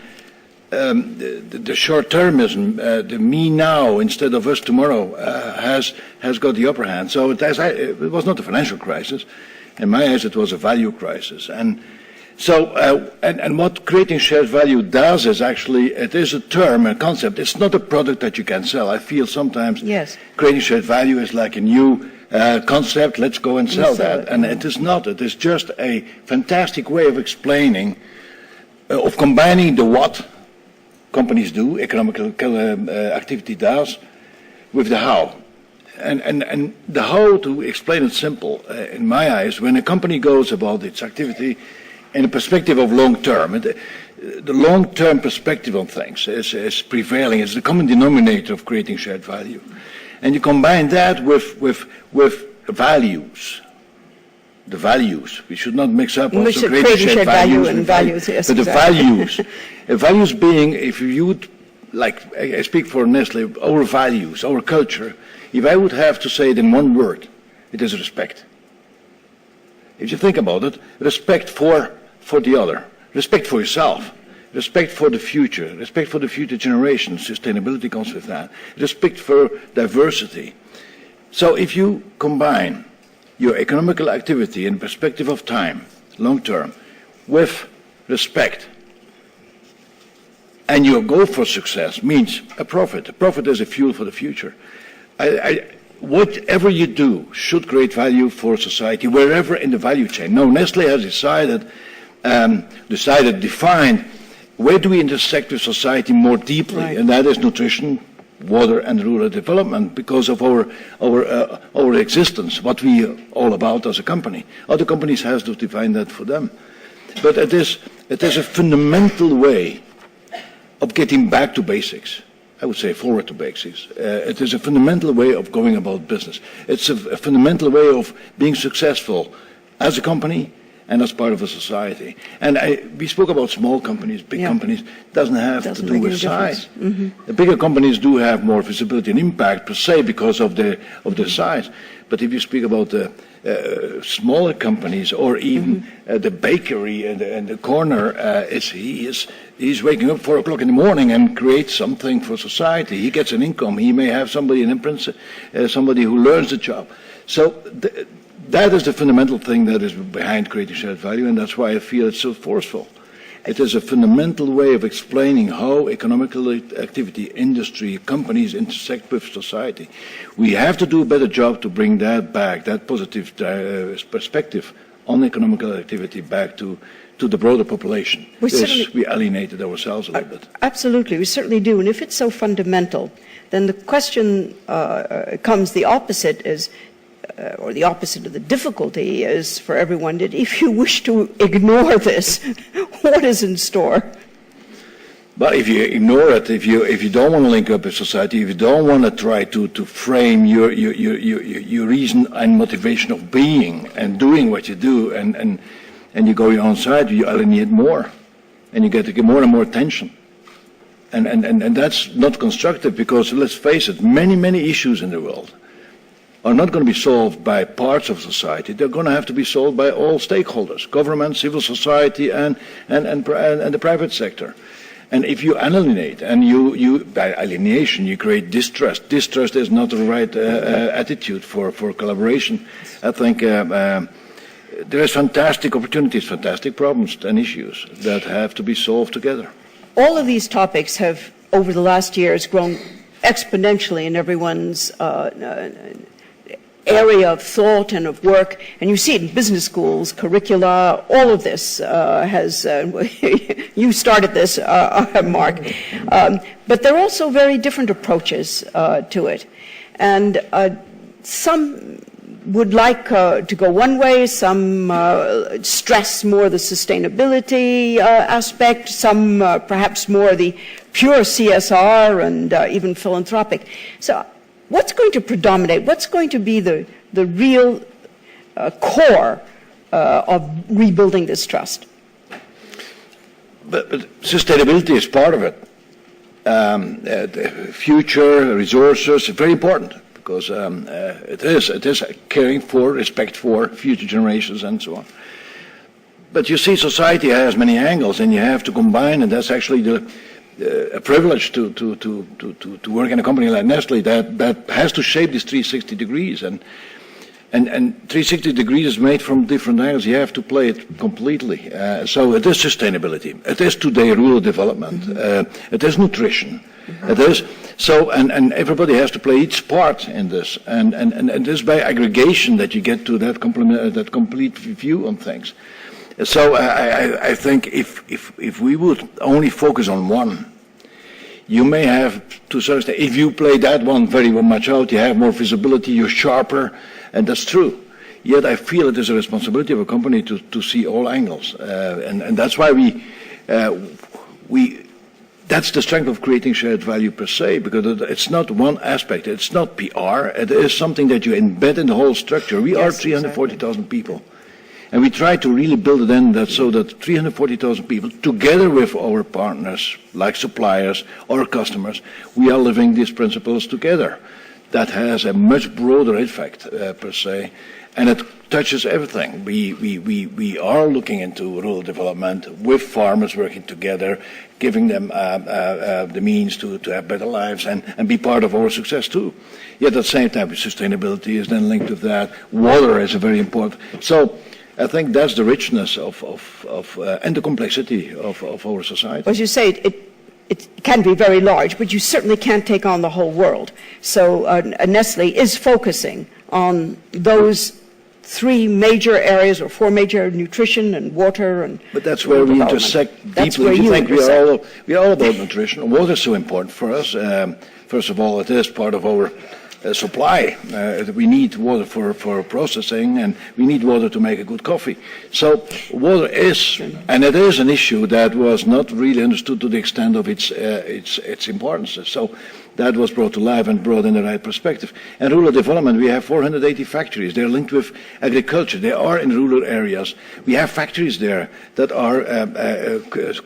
Speaker 8: the short-termism, the me now instead of us tomorrow, has got the upper hand. So it was not a financial crisis. In my eyes, it was a value crisis. And so, and what creating shared value does is actually, it is a term, a concept. It's not a product that you can sell. I feel sometimes creating shared value is like a new concept. Let's go and sell that. And it is not. It is just a fantastic way of explaining, of combining the what companies do, economical activity does, with the how. And the how, to explain it simple, in my eyes, when a company goes about its activity in a perspective of long term, the long-term perspective on things is prevailing. It's the common denominator of creating shared value. And you combine that with values. The values. We should not mix up also creating shared value and values. Yes, but exactly. The values being, if you would, like I speak for Nestle, our values, our culture, if I would have to say it in one word, it is respect. If you think about it, respect for the other, respect for yourself, respect for the future generations, sustainability comes with that, respect for diversity. So if you combine your economical activity in perspective of time, long term, with respect, and your goal for success means a profit. A profit is a fuel for the future. Whatever you do should create value for society, wherever in the value chain. Now, Nestle has defined where do we intersect with society more deeply, and that is nutrition, water, and rural development, because of our existence, what we are all about as a company. Other companies have to define that for them, but it is a fundamental way of getting back to basics. I would say forward to basics. It is a fundamental way of going about business. It's a fundamental way of being successful as a company and as part of a society. And we spoke about small companies, big companies. Doesn't have to do with size. The bigger companies do have more visibility and impact per se because of their size. But if you speak about the smaller companies, or even the bakery and the corner, he's waking up 4 o'clock in the morning and creates something for society. He gets an income. He may have somebody somebody who learns the job. So that is the fundamental thing that is behind creating shared value, and that's why I feel it's so forceful. It is a fundamental way of explaining how economical activity, industry, companies intersect with society. We have to do a better job to bring that back, that positive perspective on economical activity back to the broader population. We alienated ourselves a little bit.
Speaker 3: Absolutely, we certainly do. And if it's so fundamental, then the question comes, the opposite is, or the opposite of the difficulty is for everyone, that if you wish to ignore this, what is in store?
Speaker 8: But if you ignore it, if you don't want to link up with society, if you don't want to try to frame your reason and motivation of being and doing what you do, and you go your own side, you alienate more, and you get more and more attention. And that's not constructive, because let's face it, many issues in the world are not going to be solved by parts of society. They're going to have to be solved by all stakeholders, government, civil society, and the private sector. And if you alienate, and you by alienation, you create distrust. Distrust is not the right attitude for collaboration. I think there is fantastic opportunities, fantastic problems and issues that have to be solved together.
Speaker 3: All of these topics have, over the last years, grown exponentially in everyone's area of thought and of work, and you see it in business schools, curricula, all of this has, you started this, Mark, but there are also very different approaches to it, and some would like to go one way, some stress more the sustainability aspect, some perhaps more the pure CSR and even philanthropic. So what's going to predominate? What's going to be the real core of rebuilding this trust.
Speaker 8: But sustainability is part of it. The future resources are very important because it is caring for, respect for future generations and so on. But you see, society has many angles, and you have to combine, and that's actually a privilege to work in a company like Nestle that has to shape these 360 degrees. And 360 degrees is made from different angles. You have to play it completely. So it is sustainability. It is today rural development. It is nutrition. It is so, and everybody has to play each part in this. And it is by aggregation that you get to that complete view on things. So I think if we would only focus on one, you may have, to a certain extent, if you play that one very much out, you have more visibility, you're sharper, and that's true. Yet I feel it is a responsibility of a company to see all angles, and that's why that's the strength of creating shared value per se, because it's not one aspect, it's not PR, it is something that you embed in the whole structure. We are 340,000 people. And we try to really build it in that so that 340,000 people, together with our partners, like suppliers or customers, we are living these principles together. That has a much broader effect, per se, and it touches everything. We are looking into rural development with farmers working together, giving them the means to have better lives and be part of our success too. Yet at the same time, sustainability is then linked with that. Water is a very important. So I think that's the richness and the complexity of our society.
Speaker 3: As you say, it can be very large, but you certainly can't take on the whole world. So Nestle is focusing on those three major areas, or four major: nutrition and water and.
Speaker 8: But that's where we intersect deeply.
Speaker 3: That's where you
Speaker 8: think
Speaker 3: intersect.
Speaker 8: we are all about nutrition. Water is so important for us. First of all, it is part of our supply. We need water for processing, and we need water to make a good coffee. So water is, and it is an issue that was not really understood to the extent of its importance. So that was brought to life and brought in the right perspective. And rural development, we have 480 factories. They're linked with agriculture. They are in rural areas. We have factories there that are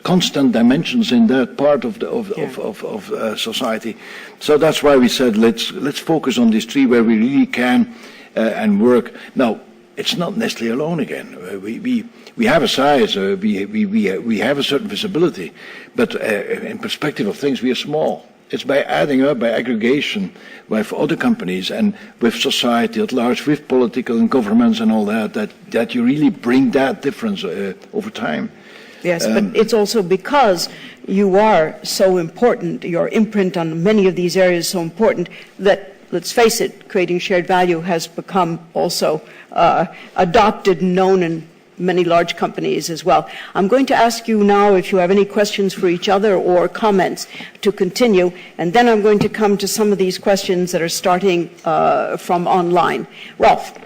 Speaker 8: constant dimensions in that part of society. So that's why we said let's focus on these three where we really can and work. Now, it's not Nestle alone again. We have a size, we have a certain visibility, but in perspective of things, we are small. It's by adding up, by aggregation, with other companies and with society at large, with political and governments and all that you really bring that difference over time.
Speaker 3: Yes, but it's also because you are so important, your imprint on many of these areas is so important that, let's face it, creating shared value has become also adopted and known in many large companies as well. I'm going to ask you now if you have any questions for each other or comments to continue, and then I'm going to come to some of these questions that are starting from online. Ralph.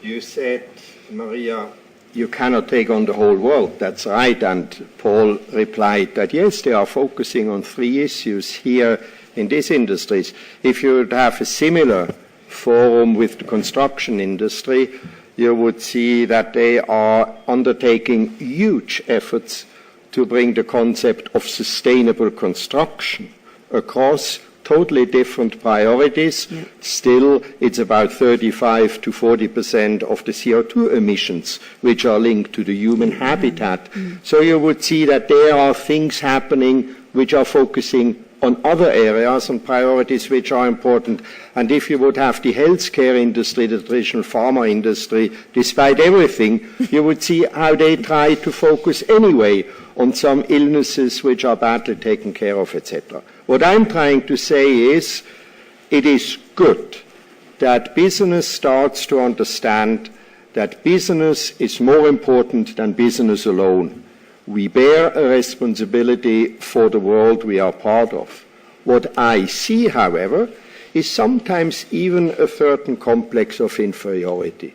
Speaker 7: You said, Maria, you cannot take on the whole world. That's right. And Paul replied that, yes, they are focusing on three issues here in these industries. If you would have a similar forum with the construction industry, you would see that they are undertaking huge efforts to bring the concept of sustainable construction across totally different priorities. Yeah. Still, it's about 35 to 40% of the CO2 emissions which are linked to the human habitat. So you would see that there are things happening which are focusing on other areas and priorities which are important. And if you would have the healthcare industry, the traditional pharma industry, despite everything, you would see how they try to focus anyway on some illnesses which are badly taken care of, etc. What I'm trying to say is, it is good that business starts to understand that business is more important than business alone. We bear a responsibility for the world we are part of. What I see, however, is sometimes even a certain complex of inferiority.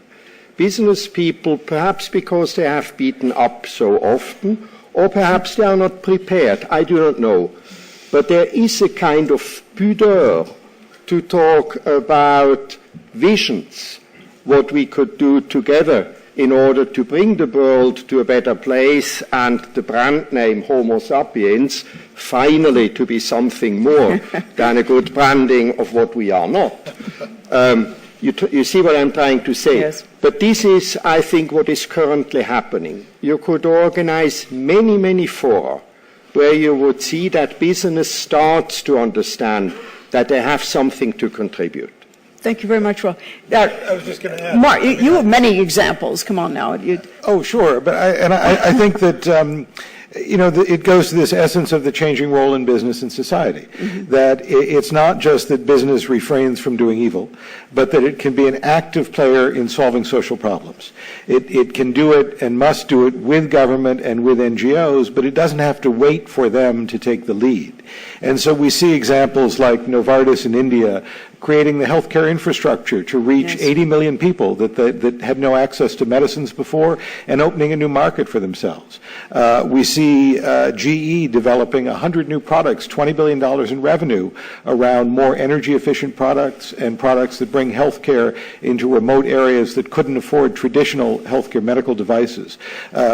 Speaker 7: Business people, perhaps because they have beaten up so often, or perhaps they are not prepared, I do not know. But there is a kind of pudeur to talk about visions what we could do together in order to bring the world to a better place and the brand name Homo sapiens finally to be something more than a good branding of what we are not. You see what I'm trying to say?
Speaker 3: Yes.
Speaker 7: But this is, I think, what is currently happening. You could organize many, many fora where you would see that business starts to understand that they have something to contribute.
Speaker 3: Thank you very much, Rob.
Speaker 4: I was just going to add.
Speaker 3: Mark, you have many examples. Come on now.
Speaker 4: Oh, sure. But I think that, it goes to this essence of the changing role in business and society, that it's not just that business refrains from doing evil, but that it can be an active player in solving social problems. It can do it and must do it with government and with NGOs, but it doesn't have to wait for them to take the lead. And so we see examples like Novartis in India creating the healthcare infrastructure to reach 80 million people that had no access to medicines before and opening a new market for themselves. We see GE developing 100 new products, $20 billion in revenue around more energy efficient products and products that bring healthcare into remote areas that couldn't afford traditional healthcare medical devices.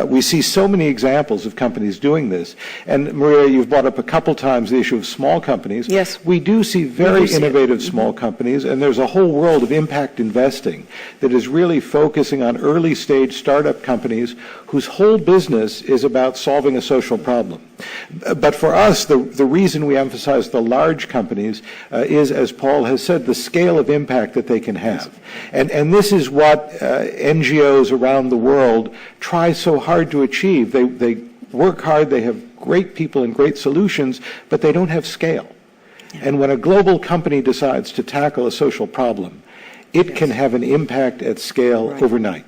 Speaker 4: We see so many examples of companies doing this. And Maria, you've brought up a couple times the issue of small companies.
Speaker 3: Yes.
Speaker 4: We do see very innovative small companies, and there's a whole world of impact investing that is really focusing on early stage startup companies whose whole business is about solving a social problem. But for us, the reason we emphasize the large companies is, as Paul has said, the scale of impact that they can have. And this is what NGOs around the world try so hard to achieve. They work hard, they have great people and great solutions, but they don't have scale. And when a global company decides to tackle a social problem, it can have an impact at scale overnight.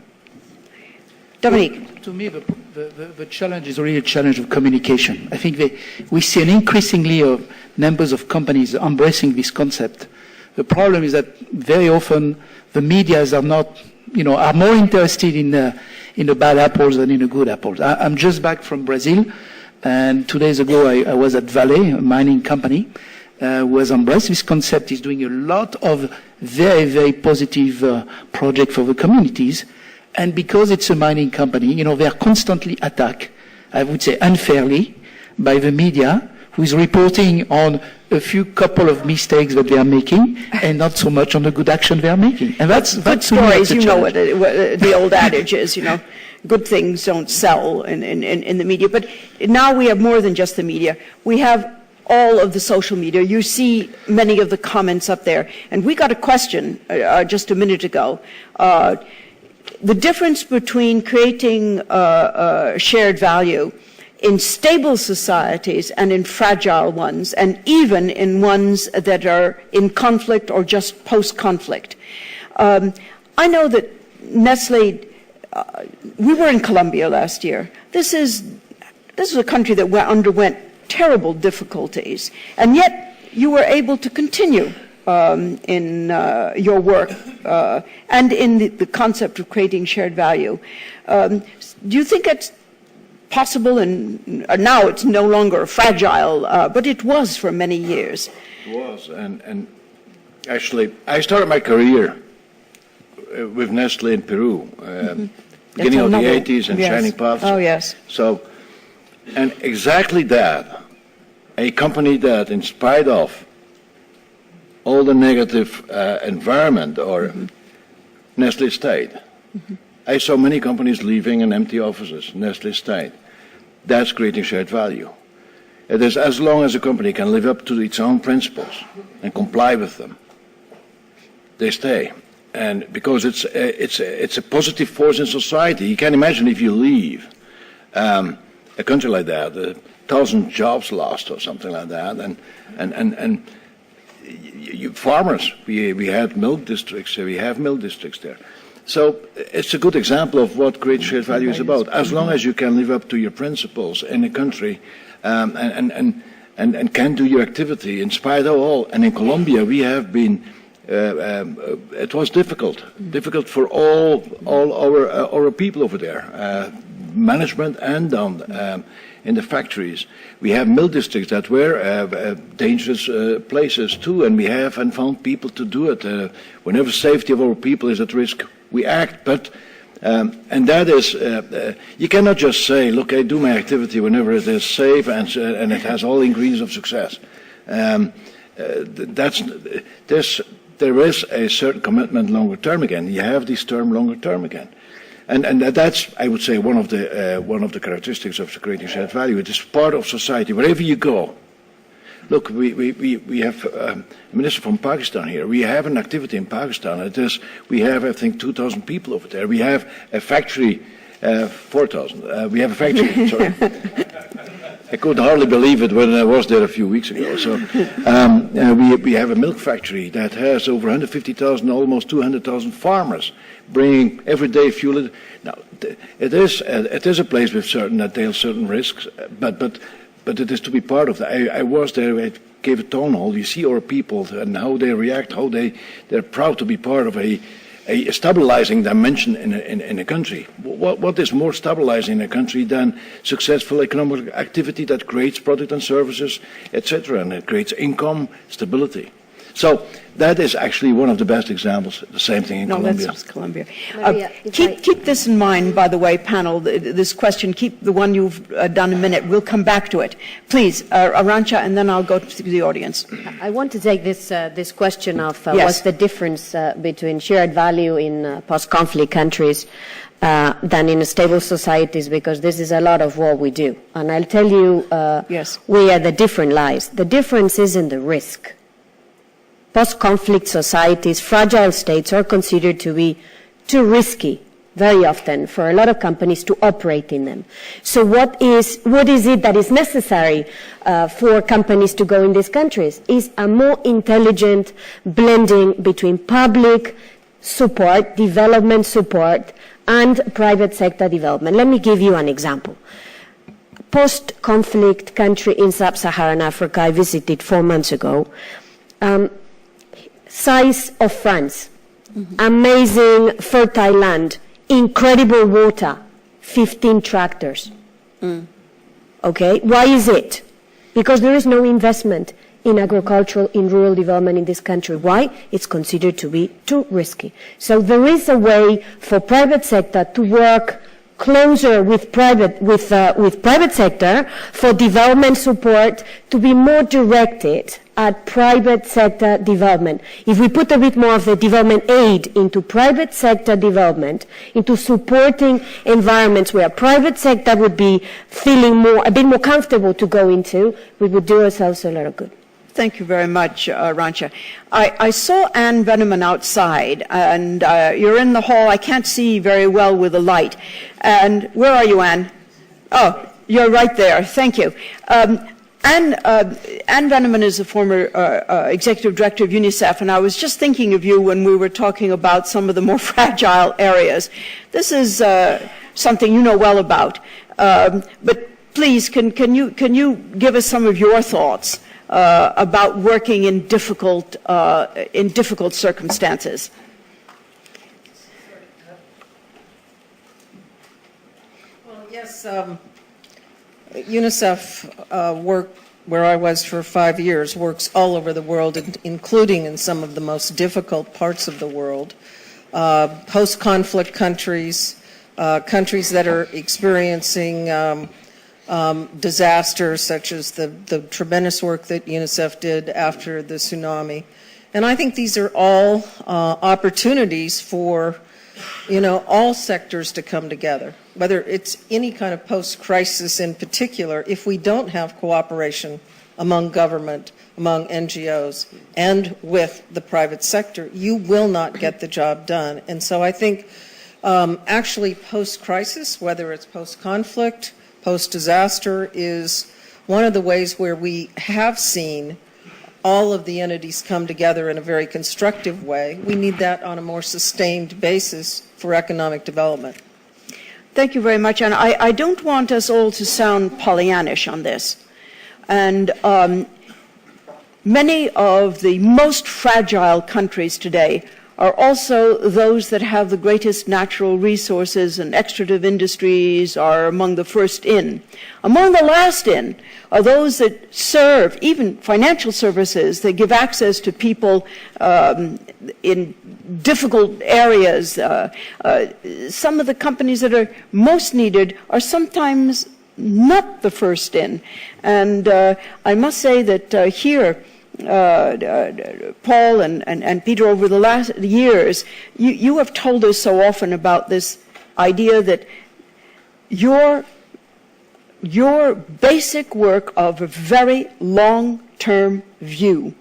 Speaker 3: Dominique.
Speaker 6: To me, the challenge is really a challenge of communication. I think we see an increasingly of numbers of companies embracing this concept. The problem is that very often the medias are not, are more interested in the bad apples than in the good apples. I'm just back from Brazil, and 2 days ago I was at Vale, a mining company, who has embraced this concept, is doing a lot of very, very positive projects for the communities. And because it's a mining company, they are constantly attacked, I would say unfairly, by the media, who is reporting on a few couple of mistakes that they are making and not so much on the good action they are making. And that's
Speaker 3: good stories. You know what the old adage is, good things don't sell in the media. But now we have more than just the media. We have all of the social media. You see many of the comments up there. And we got a question just a minute ago. The difference between creating shared value in stable societies and in fragile ones, and even in ones that are in conflict or just post-conflict. I know that Nestle, we were in Colombia last year. This is a country that underwent terrible difficulties, and yet you were able to continue in your work and in the concept of creating shared value. Do you think it's possible, and now it's no longer fragile, but it was for many years?
Speaker 8: It was, and actually, I started my career with Nestle in Peru, beginning of the 80s and Shining Paths.
Speaker 3: Oh, yes.
Speaker 8: So, and exactly that, a company that, in spite of all the negative environment, or Nestle stayed. I saw many companies leaving and empty offices. Nestle stayed. That's creating shared value. It is as long as a company can live up to its own principles and comply with them, they stay. And because it's a positive force in society. You can imagine if you leave a country like that, 1,000 jobs lost or something like that, and farmers, we had milk districts, we have milk districts there. So it's a good example of what great shared value is about. As long as you can live up to your principles in a country and can do your activity in spite of all. And in Colombia, we have been. It was difficult for all our people over there, management and down in the factories. We have mill districts that were dangerous places too, and we have and found people to do it. Whenever safety of our people is at risk, We act, but and that is, you cannot just say, look, I do my activity whenever it is safe and it has all the ingredients of success. There is a certain commitment longer term again. You have this term longer term again. And that's, I would say, one of the characteristics of creating shared value. It is part of society. Wherever you go, look, we have a minister from Pakistan here. We have an activity in Pakistan. We have, I think, 2,000 people over there. We have a factory, 4,000. We have a factory, sorry. I could hardly believe it when I was there a few weeks ago. So we have a milk factory that has over 150,000, almost 200,000 farmers bringing everyday fuel. Now, it is a place with certain risks, but it is to be part of that. I was there. I gave a town hall. You see our people and how they react, how they're proud to be part of a stabilizing dimension in a country. What is more stabilizing in a country than successful economic activity that creates product and services, etc., and it creates income, stability. So that is actually one of the best examples. The same thing in Colombia.
Speaker 3: No, that's Colombia.
Speaker 5: Maria,
Speaker 3: Keep this in mind, by the way, panel. This question. Keep the one you've done a minute. We'll come back to it, please, Arantxa, and then I'll go to the audience.
Speaker 5: I want to take this question of
Speaker 3: Yes.
Speaker 5: what's the difference between shared value in post-conflict countries than in stable societies, because this is a lot of what we do. And I'll tell you
Speaker 3: Yes.
Speaker 5: where the difference lies. The difference is in the risk. Post-conflict societies, fragile states, are considered to be too risky very often for a lot of companies to operate in them. So what is it that is necessary for companies to go in these countries? Is a more intelligent blending between public support, development support, and private sector development. Let me give you an example. Post-conflict country in sub-Saharan Africa I visited 4 months ago. Size of France, amazing fertile land, incredible water, 15 tractors. Okay, why is it? Because there is no investment in agricultural, in rural development in this country. Why? It's considered to be too risky. So there is a way for private sector to work closer with private sector for development support to be more directed at private sector development. If we put a bit more of the development aid into private sector development, into supporting environments where private sector would be feeling a bit more comfortable to go into, we would do ourselves a lot of good.
Speaker 3: Thank you very much, Arantxa. I saw Anne Veneman outside, and you're in the hall. I can't see very well with the light. And where are you, Anne? Oh, you're right there. Thank you. Anne Veneman is a former executive director of UNICEF, and I was just thinking of you when we were talking about some of the more fragile areas. This is something you know well about. But please, can you give us some of your thoughts about working in difficult circumstances?
Speaker 9: Well, yes, UNICEF worked where I was for 5 years, works all over the world, including in some of the most difficult parts of the world, post-conflict countries, countries that are experiencing disasters, such as the tremendous work that UNICEF did after the tsunami. And I think these are all opportunities for, all sectors to come together, whether it's any kind of post-crisis in particular. If we don't have cooperation among government, among NGOs, and with the private sector, you will not get the job done. And so I think actually post-crisis, whether it's post-conflict, post-disaster, is one of the ways where we have seen all of the entities come together in a very constructive way. We need that on a more sustained basis for economic development.
Speaker 3: Thank you very much. And I don't want us all to sound Pollyannish on this. And many of the most fragile countries today are also those that have the greatest natural resources, and extractive industries are among the first in. Among the last in are those that serve, even financial services, that give access to people in difficult areas. Some of the companies that are most needed are sometimes not the first in. And I must say that here, Paul and Peter, over the last years, you have told us so often about this idea that your basic work of a very long-term view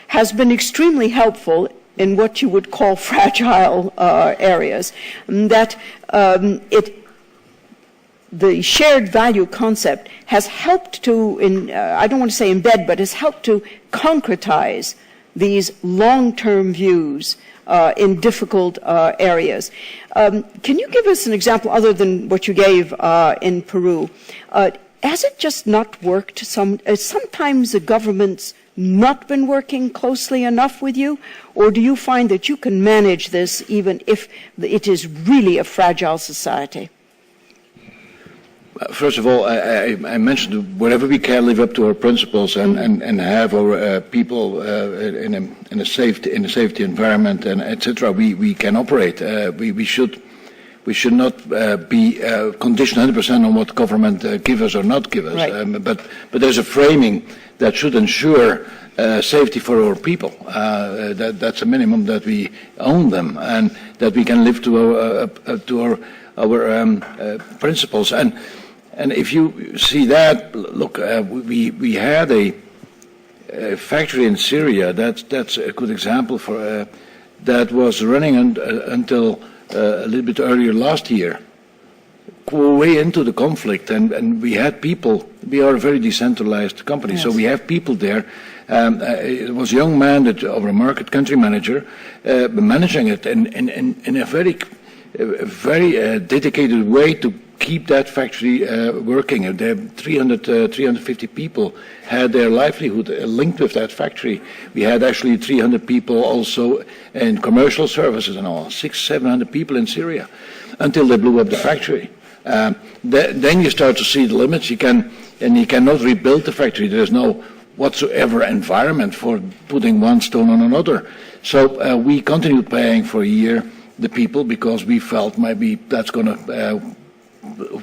Speaker 3: has been extremely helpful in what you would call fragile areas. That the shared value concept has helped to, I don't want to say embed, but has helped to concretize these long-term views in difficult areas. Can you give us an example other than what you gave in Peru? Has it just not worked? Sometimes the government's not been working closely enough with you, or do you find that you can manage this even if it is really a fragile society?
Speaker 8: First of all, I mentioned wherever we can live up to our principles and have our people in a safety environment and etc. We can operate. We should not be conditioned 100% on what government give us or not give us.
Speaker 3: Right.
Speaker 8: But there's a framing that should ensure safety for our people. That's a minimum that we own them and that we can live to our principles. And if you see that, look, we had a factory in Syria. That's a good example for that was running until a little bit earlier last year, way into the conflict, and we had people. We are a very decentralized company, yes. So we have people there. It was a young man, our market country manager, managing it in a very dedicated way to keep that factory working. 350 people had their livelihood linked with that factory. We had actually 300 people also in commercial services and all, 600-700 people in Syria, until they blew up the factory. Then you start to see the limits. You cannot rebuild the factory. There's no whatsoever environment for putting one stone on another. So we continued paying for a year the people because we felt maybe that's going to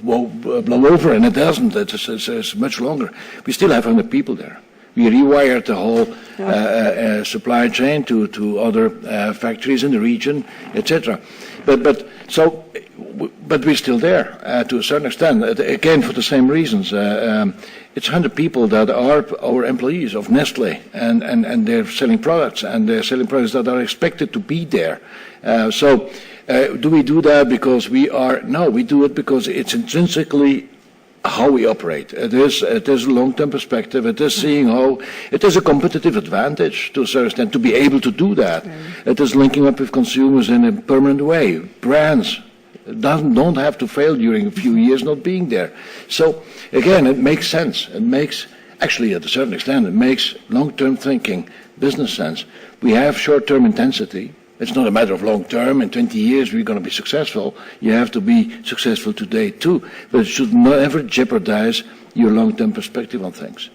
Speaker 8: blow over, and it doesn't. It's much longer. We still have 100 people there. We rewired the whole supply chain to other factories in the region, etc. But we're still there to a certain extent. Again, for the same reasons. It's 100 people that are our employees of Nestle, and they're selling products, and they're selling products that are expected to be there. Do we do that because we are? No, we do it because it's intrinsically how we operate. It is a long-term perspective. It is seeing how it is a competitive advantage to a certain extent to be able to do that. It is linking up with consumers in a permanent way. Brands don't have to fail during a few years not being there. So again, it makes sense. It makes, actually at a certain extent, it makes long-term thinking business sense. We have short-term intensity. It's not a matter of long term. In 20 years, we're going to be successful. You have to be successful today, too. But it should never jeopardize your long-term perspective on things.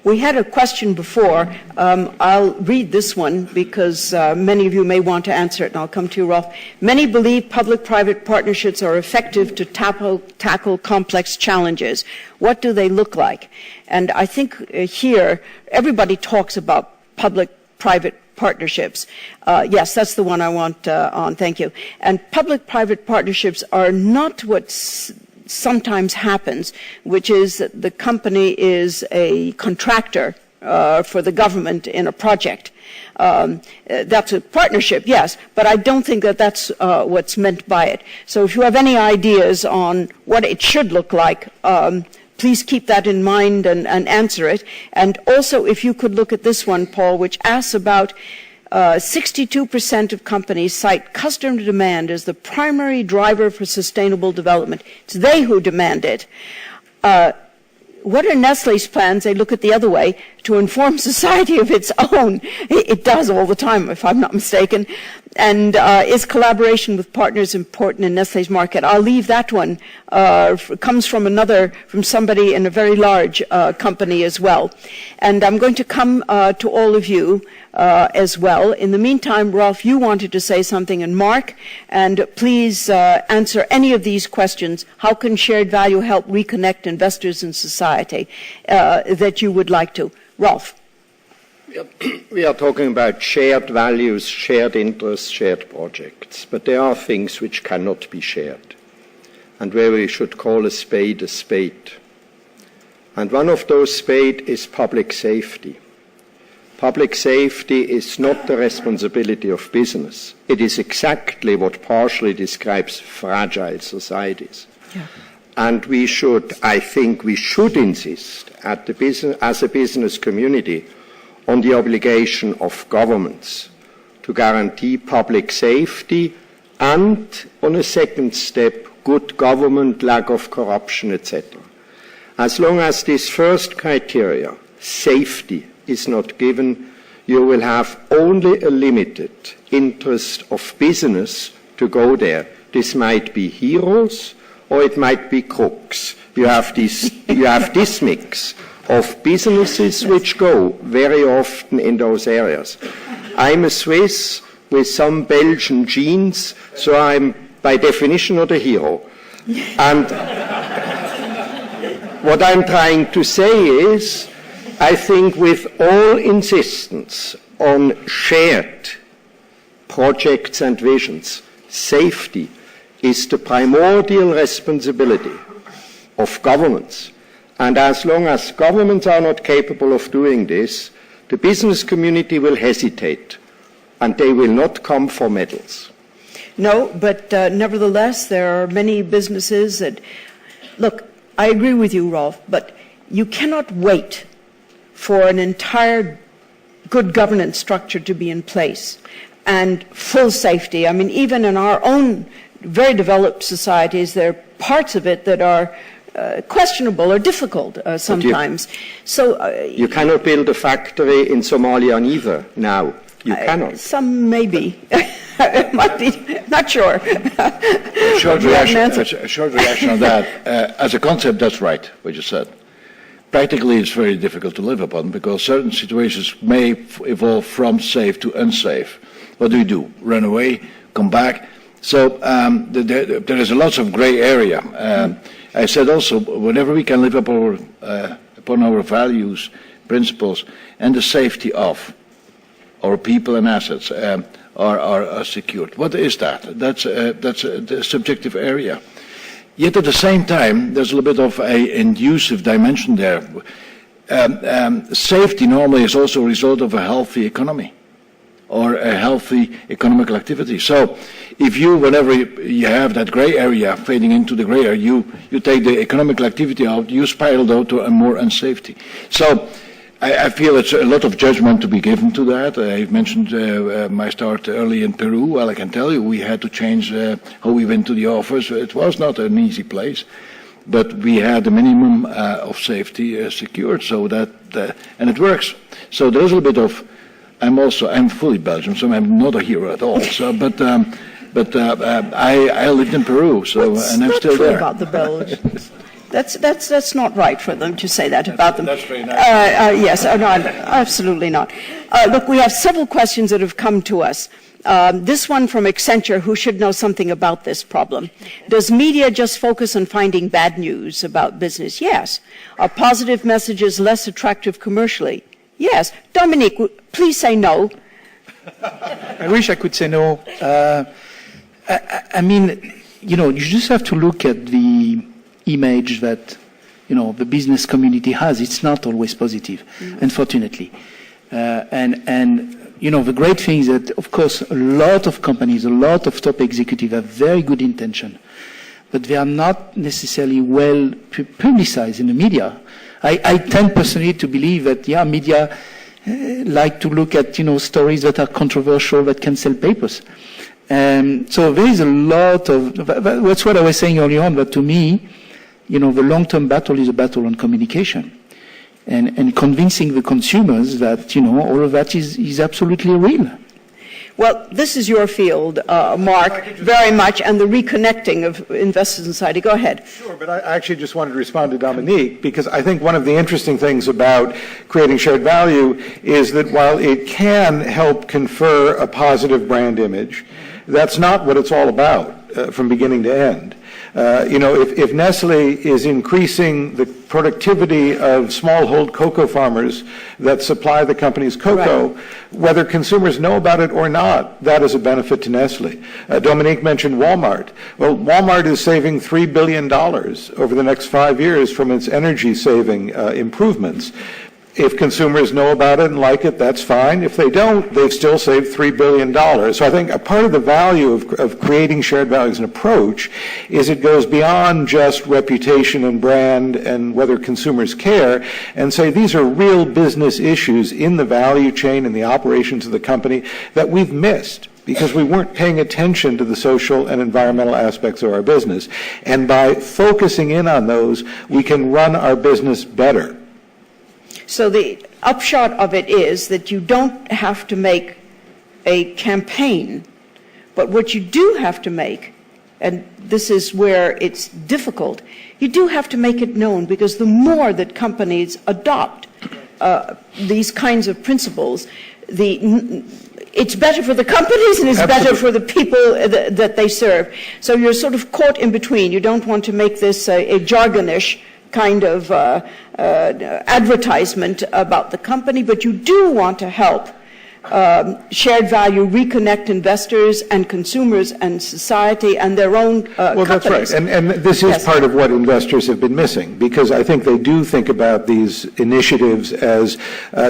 Speaker 3: We had a question before. I'll read this one because many of you may want to answer it, and I'll come to you, Rolf. Many believe public-private partnerships are effective to tackle complex challenges. What do they look like? And I think here, everybody talks about public-private partnerships. Yes, that's the one I want on. Thank you. And public-private partnerships are not what sometimes happens, which is that the company is a contractor for the government in a project. That's a partnership, yes, but I don't think that that's what's meant by it. So if you have any ideas on what it should look like, please keep that in mind and answer it. And also, if you could look at this one, Paul, which asks about 62% of companies cite customer demand as the primary driver for sustainable development. It's they who demand it. what are Nestle's plans? They look at the other way to inform society of its own. It does all the time, if I'm not mistaken. And is collaboration with partners important in Nestle's market? I'll leave that one. Comes from somebody in a very large company as well. And I'm going to come to all of you as well. In the meantime, Rolf, you wanted to say something, and Mark, and please answer any of these questions. How can shared value help reconnect investors and society that you would like to? Rolf.
Speaker 7: We are talking about shared values, shared interests, shared projects, but there are things which cannot be shared, and where we should call a spade a spade. And one of those spades is public safety. Public safety is not the responsibility of business. It is exactly what partially describes fragile societies. Yeah. And I think we should insist as a business community on the obligation of governments to guarantee public safety and, on a second step, good government, lack of corruption, etc. As long as this first criteria, safety, is not given, you will have only a limited interest of business to go there. This might be heroes or it might be crooks. You have this mix of businesses which go very often in those areas. I'm a Swiss with some Belgian genes, so I'm by definition not a hero. And what I'm trying to say is, I think with all insistence on shared projects and visions, safety is the primordial responsibility of governments. And as long as governments are not capable of doing this, the business community will hesitate, and they will not come for medals.
Speaker 3: No, but nevertheless, there are many businesses that, look, I agree with you, Rolf, but you cannot wait for an entire good governance structure to be in place and full safety. I mean, even in our own very developed societies, there are parts of it that are questionable or difficult sometimes.
Speaker 7: You cannot build a factory in Somalia neither now. You cannot.
Speaker 3: Some maybe. Might be. Not sure.
Speaker 8: A short reaction on that. As a concept, that's right, what you said. Practically, it's very difficult to live upon because certain situations may evolve from safe to unsafe. What do? Run away? Come back? So there is a lot of gray area. I said also, whenever we can live up upon our values, principles, and the safety of our people and assets are secured. What is that? That's a subjective area. Yet at the same time, there's a little bit of an inducive dimension there. Safety normally is also a result of a healthy economy or a healthy economical activity. So if whenever you have that gray area fading into the gray area, you take the economical activity out, you spiral out to a more unsafety. So I feel it's a lot of judgment to be given to that. I mentioned my start early in Peru. Well, I can tell you we had to change how we went to the office. It was not an easy place, but we had the minimum of safety secured, so and it works. So there's a little bit of. I'm fully Belgian, so I'm not a hero at all. So, but I lived in Peru, so and I'm still there.
Speaker 3: About the Belgians. That's not right for them to say that about them.
Speaker 8: That's very nice.
Speaker 3: Yes, no, absolutely not. Look, we have several questions that have come to us. This one from Accenture, who should know something about this problem. Does media just focus on finding bad news about business? Yes. Are positive messages less attractive commercially? Yes. Dominique, please say no.
Speaker 6: I wish I could say no. I mean, you just have to look at the image that, the business community has. It's not always positive, unfortunately. The great thing is that, of course, a lot of companies, a lot of top executives have very good intention, but they are not necessarily well publicized in the media. I tend personally to believe that, media like to look at, stories that are controversial, that can sell papers. So there is a lot of, that's what I was saying earlier on, but to me, the long-term battle is a battle on communication and convincing the consumers that, all of that is absolutely real.
Speaker 3: Well, this is your field, Mark, very much, and the reconnecting of investors and society. Go ahead.
Speaker 4: Sure, but I actually just wanted to respond to Dominique, because I think one of the interesting things about creating shared value is that while it can help confer a positive brand image, that's not what it's all about from beginning to end. If Nestle is increasing the productivity of smallhold cocoa farmers that supply the company's cocoa,
Speaker 3: right,
Speaker 4: whether consumers know about it or not, that is a benefit to Nestle. Dominique mentioned Walmart. Well, Walmart is saving $3 billion over the next 5 years from its energy-saving improvements. If consumers know about it and like it, that's fine. If they don't, they've still saved $3 billion. So I think a part of the value of creating shared value as an approach is it goes beyond just reputation and brand and whether consumers care, and say these are real business issues in the value chain and the operations of the company that we've missed because we weren't paying attention to the social and environmental aspects of our business. And by focusing in on those, we can run our business better.
Speaker 3: So the upshot of it is that you don't have to make a campaign, but what you do have to make, and this is where it's difficult, you do have to make it known, because the more that companies adopt these kinds of principles, it's better for the companies and it's
Speaker 4: Absolutely.
Speaker 3: better for the people that they serve. So you're sort of caught in between. You don't want to make this a jargonish kind of advertisement about the company, but you do want to help shared value reconnect investors and consumers and society and their own
Speaker 4: Well,
Speaker 3: companies.
Speaker 4: that's right. And this is
Speaker 3: Yes.
Speaker 4: part of what investors have been missing, because I think they do think about these initiatives as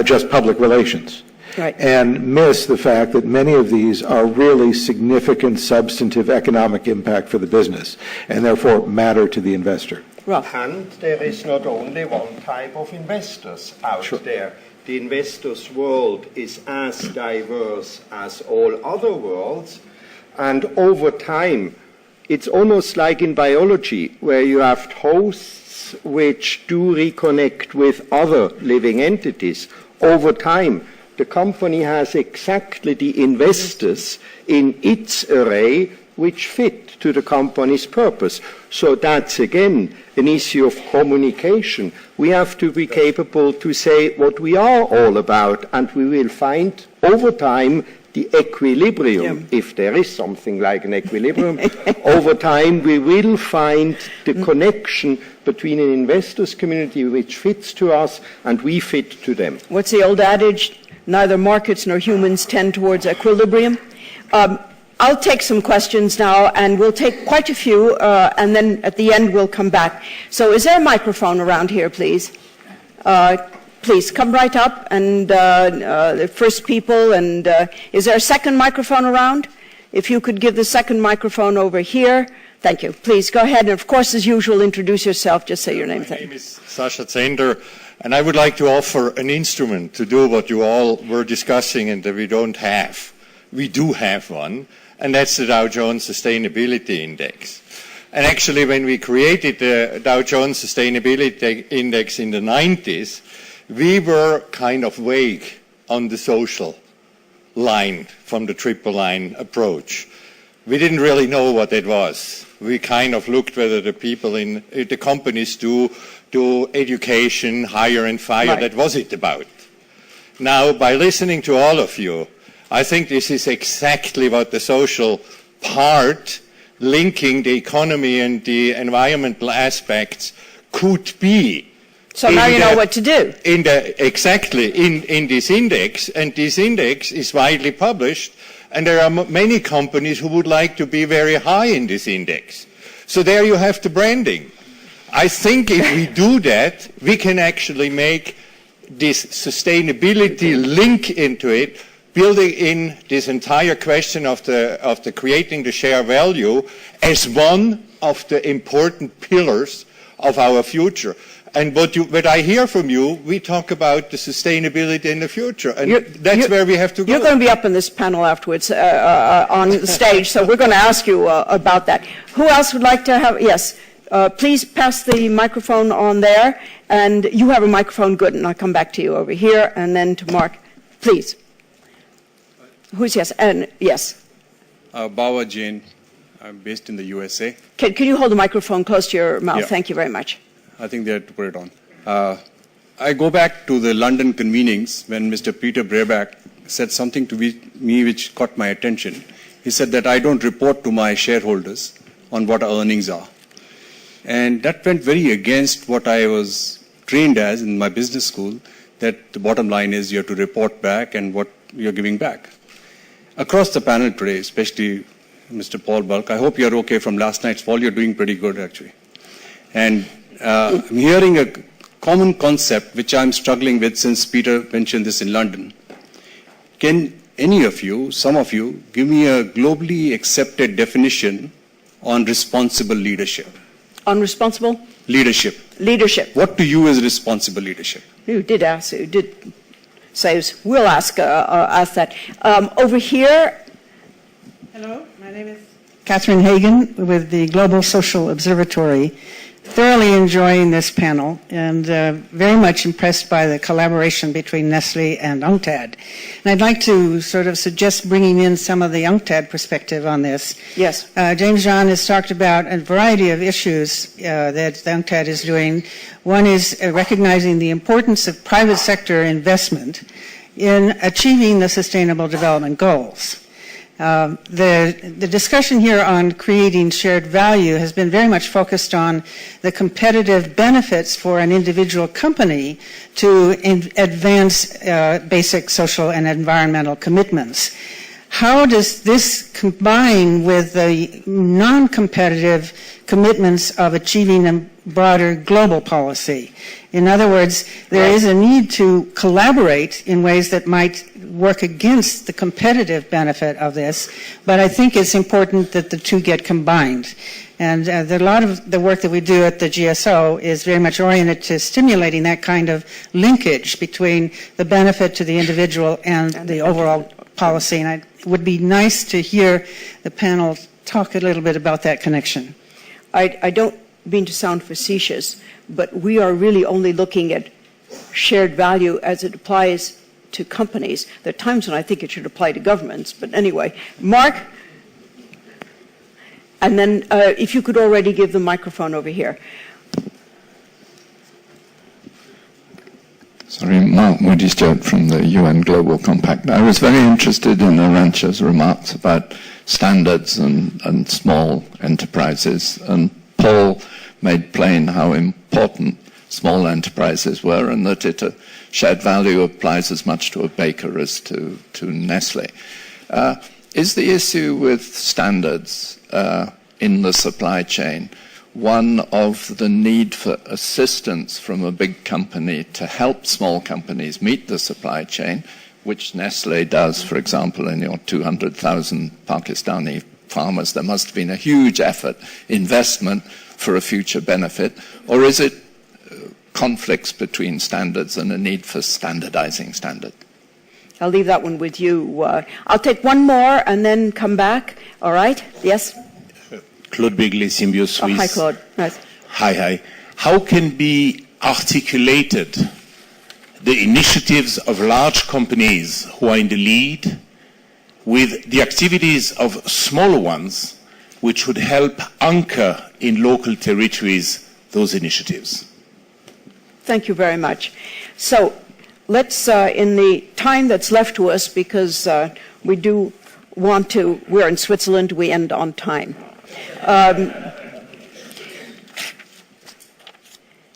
Speaker 4: just public relations.
Speaker 3: Right.
Speaker 4: And miss the fact that many of these are really significant substantive economic impact for the business and therefore matter to the investor.
Speaker 3: Ralph.
Speaker 7: And there is not only one type of investors out there. The investors' world is as diverse as all other worlds, and over time, it's almost like in biology, where you have hosts which do reconnect with other living entities. Over time, the company has exactly the investors in its array which fit to the company's purpose. So that's, again, an issue of communication. We have to be capable to say what we are all about, and we will find, over time, the equilibrium, if there is something like an equilibrium. Over time, we will find the connection between an investors' community which fits to us and we fit to them.
Speaker 3: What's the old adage? Neither markets nor humans tend towards equilibrium. I'll take some questions now, and we'll take quite a few, and then at the end we'll come back. So is there a microphone around here, please? Please, come right up, and the first people, and is there a second microphone around? If you could give the second microphone over here. Thank you. Please, go ahead, and of course, as usual, introduce yourself. Just say your name.
Speaker 10: My name is Sascha Zender, and I would like to offer an instrument to do what you all were discussing and that we don't have. We do have one, and that's the Dow Jones Sustainability Index. And actually, when we created the Dow Jones Sustainability Index in the 90s, we were kind of vague on the social line from the triple line approach. We didn't really know what it was. We kind of looked whether the people in the companies do education, hire and fire.
Speaker 3: Right.
Speaker 10: That was it about. Now, by listening to all of you, I think this is exactly what the social part, linking the economy and the environmental aspects, could be.
Speaker 3: So now you know what to do.
Speaker 10: Exactly, in this index, and this index is widely published, and there are many companies who would like to be very high in this index. So there you have the branding. I think if we do that, we can actually make this sustainability link into it, building in this entire question of the creating the share value as one of the important pillars of our future. And what I hear from you, we talk about the sustainability in the future, and that's where we have to go.
Speaker 3: You're going to be up in this panel afterwards on the stage, so we're going to ask you about that. Who else would like to have? Yes, Please pass the microphone on there, and you have a microphone, good, and I'll come back to you over here, and then to Mark. Please. Who's yes? And yes.
Speaker 11: Bawa Jain. I'm based in the USA.
Speaker 3: Can you hold the microphone close to your mouth?
Speaker 11: Yeah.
Speaker 3: Thank you very much.
Speaker 11: I think they had to put it on. I go back to the London convenings when Mr. Peter Brabeck said something to me which caught my attention. He said that I don't report to my shareholders on what our earnings are. And that went very against what I was trained as in my business school, that the bottom line is you have to report back and what you're giving back. Across the panel today, especially Mr. Paul Bulk, I hope you're okay from last night's fall. You're doing pretty good, actually. And I'm hearing a common concept which I'm struggling with since Peter mentioned this in London. Can any of you, some of you, give me a globally accepted definition on responsible leadership?
Speaker 3: On responsible?
Speaker 11: Leadership.
Speaker 3: Leadership.
Speaker 11: What to you is responsible leadership?
Speaker 3: You did ask. You did say we'll ask that. Over here.
Speaker 12: Hello, my name is Catherine Hagan with the Global Social Observatory. Thoroughly enjoying this panel and very much impressed by the collaboration between Nestle and UNCTAD. And I'd like to sort of suggest bringing in some of the UNCTAD perspective on this.
Speaker 3: Yes.
Speaker 12: James John has talked about a variety of issues that UNCTAD is doing. One is recognizing the importance of private sector investment in achieving the Sustainable Development Goals. The discussion here on creating shared value has been very much focused on the competitive benefits for an individual company to advance basic social and environmental commitments. How does this combine with the non-competitive commitments of achieving a broader global policy? In other words, there is a need to collaborate in ways that might work against the competitive benefit of this, but I think it's important that the two get combined. And a lot of the work that we do at the GSO is very much oriented to stimulating that kind of linkage between the benefit to the individual and the overall policy. And it would be nice to hear the panel talk a little bit about that connection.
Speaker 3: I don't mean to sound facetious, but we are really only looking at shared value as it applies to companies. There are times when I think it should apply to governments, but anyway. Mark? And then if you could already give the microphone over here.
Speaker 13: Sorry, Mark Moody-Stewart from the UN Global Compact. I was very interested in Arantxa's remarks about standards and small enterprises, and Paul made plain how important small enterprises were, and that shared value applies as much to a baker as to Nestle. Is the issue with standards in the supply chain one of the need for assistance from a big company to help small companies meet the supply chain, which Nestle does, for example, in your 200,000 Pakistani farmers? There must have been a huge effort, investment for a future benefit, or is it conflicts between standards and a need for standardizing standards?
Speaker 3: I'll leave that one with you. I'll take one more and then come back. All right? Yes?
Speaker 14: Claude Begley, Symbio Suisse.
Speaker 3: Hi, Claude. Nice.
Speaker 14: Hi. How can be articulated the initiatives of large companies who are in the lead with the activities of smaller ones, which would help anchor in local territories those initiatives?
Speaker 3: Thank you very much. So let's, in the time that's left to us, because we do want to, we're in Switzerland, we end on time.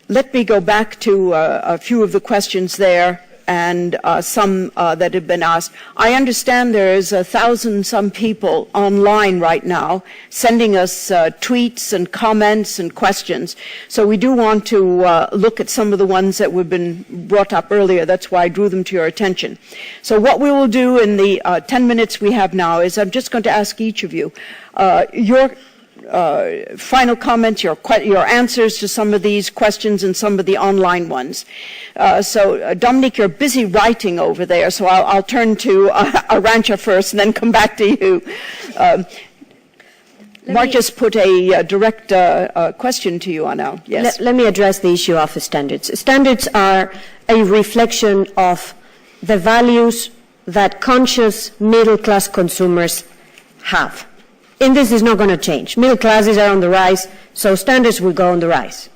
Speaker 3: Let me go back to a few of the questions there and some that have been asked. I understand there is 1,000-some people online right now sending us tweets and comments and questions. So we do want to look at some of the ones that have been brought up earlier. That's why I drew them to your attention. So what we will do in the 10 minutes we have now is I'm just going to ask each of you your final comments, your answers to some of these questions and some of the online ones. So, Dominique, you're busy writing over there, so I'll turn to Arantxa first and then come back to you. Mark just put a direct question to you, Anna. Yes.
Speaker 5: Let me address the issue of standards. Standards are a reflection of the values that conscious middle-class consumers have. And this is not going to change. Middle classes are on the rise, so standards will go on the rise.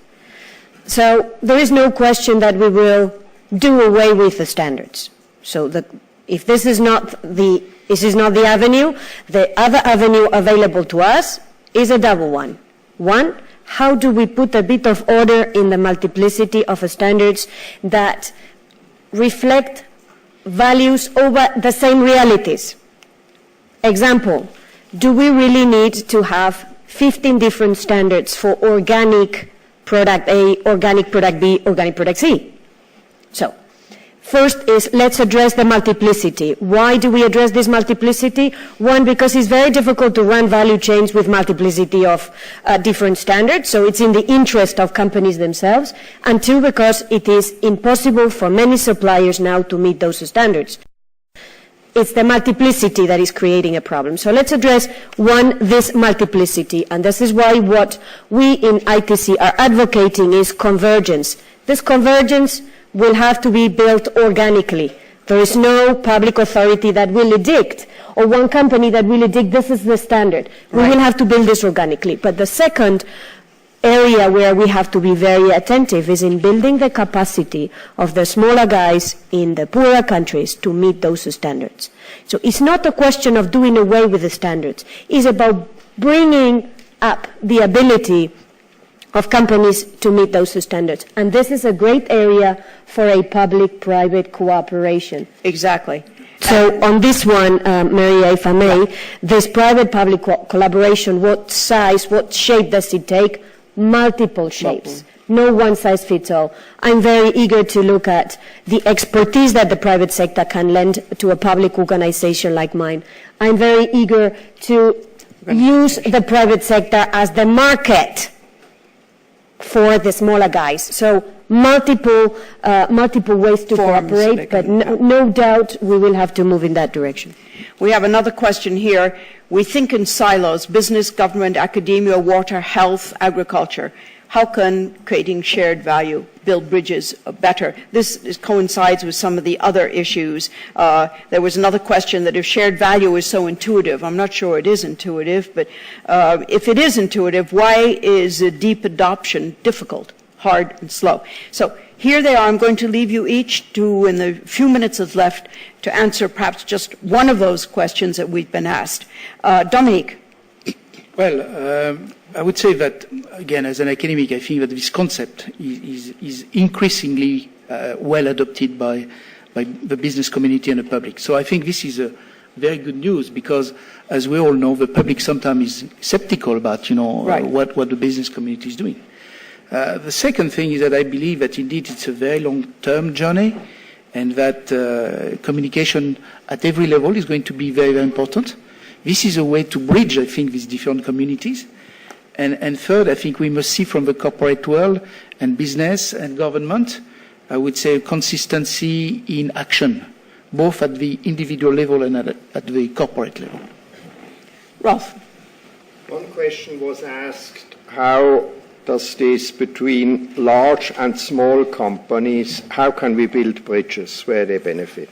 Speaker 5: So there is no question that we will do away with the standards. So if this is not the avenue, the other avenue available to us is a double one. One, how do we put a bit of order in the multiplicity of standards that reflect values over the same realities? Example, do we really need to have 15 different standards for organic product A, organic product B, organic product C? So, first is let's address the multiplicity. Why do we address this multiplicity? One, because it's very difficult to run value chains with multiplicity of different standards, so it's in the interest of companies themselves. And two, because it is impossible for many suppliers now to meet those standards. It's the multiplicity that is creating a problem. So let's address, one, this multiplicity. And this is why what we in ITC are advocating is convergence. This convergence will have to be built organically. There is no public authority that will edict, or one company that will edict, this is the standard. We will have to build this organically. But the second area where we have to be very attentive is in building the capacity of the smaller guys in the poorer countries to meet those standards. So it's not a question of doing away with the standards. It's about bringing up the ability of companies to meet those standards. And this is a great area for a public-private cooperation.
Speaker 3: Exactly.
Speaker 5: So on this one, Maria, if I may, this private-public collaboration, what size, what shape does it take? Multiple shapes. No one size fits all. I'm very eager to look at the expertise that the private sector can lend to a public organization like mine. I'm very eager to use the private sector as the market for the smaller guys. So multiple ways to cooperate, but no doubt we will have to move in that direction.
Speaker 3: We have another question here. We think in silos: business, government, academia, water, health, agriculture. How can creating shared value build bridges better? This coincides with some of the other issues. There was another question that if shared value is so intuitive, I'm not sure it is intuitive, but if it is intuitive, why is deep adoption difficult, hard, and slow? So here they are. I'm going to leave you each to, in the few minutes that's left, to answer perhaps just one of those questions that we've been asked. Dominique.
Speaker 6: Well, I would say that, again, as an academic, I think that this concept is increasingly well adopted by the business community and the public. So I think this is a very good news because, as we all know, the public sometimes is skeptical about, what the business community is doing. The second thing is that I believe that indeed it's a very long-term journey and that communication at every level is going to be very, very important. This is a way to bridge, I think, these different communities. And third, I think we must see from the corporate world and business and government, I would say, consistency in action, both at the individual level and at the corporate level.
Speaker 3: Ralph.
Speaker 7: One question was asked, how does this between large and small companies, how can we build bridges where they benefit?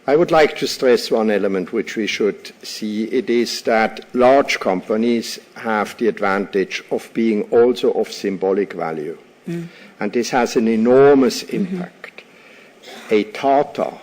Speaker 7: I would like to stress one element which we should see. It is that large companies have the advantage of being also of symbolic value. And this has an enormous impact. A Tata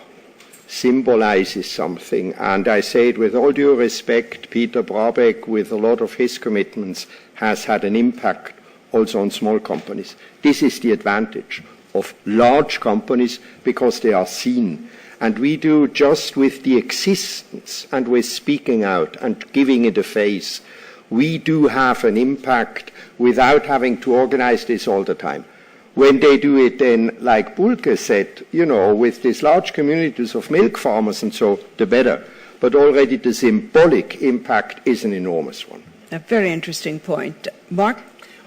Speaker 7: symbolizes something, and I say it with all due respect, Peter Brabeck, with a lot of his commitments, has had an impact also on small companies. This is the advantage of large companies because they are seen. And we do just with the existence and with speaking out and giving it a face, we do have an impact without having to organize this all the time. When they do it then, like Bulke said, with these large communities of milk farmers and so, the better. But already the symbolic impact is an enormous one.
Speaker 3: A very interesting point. Mark?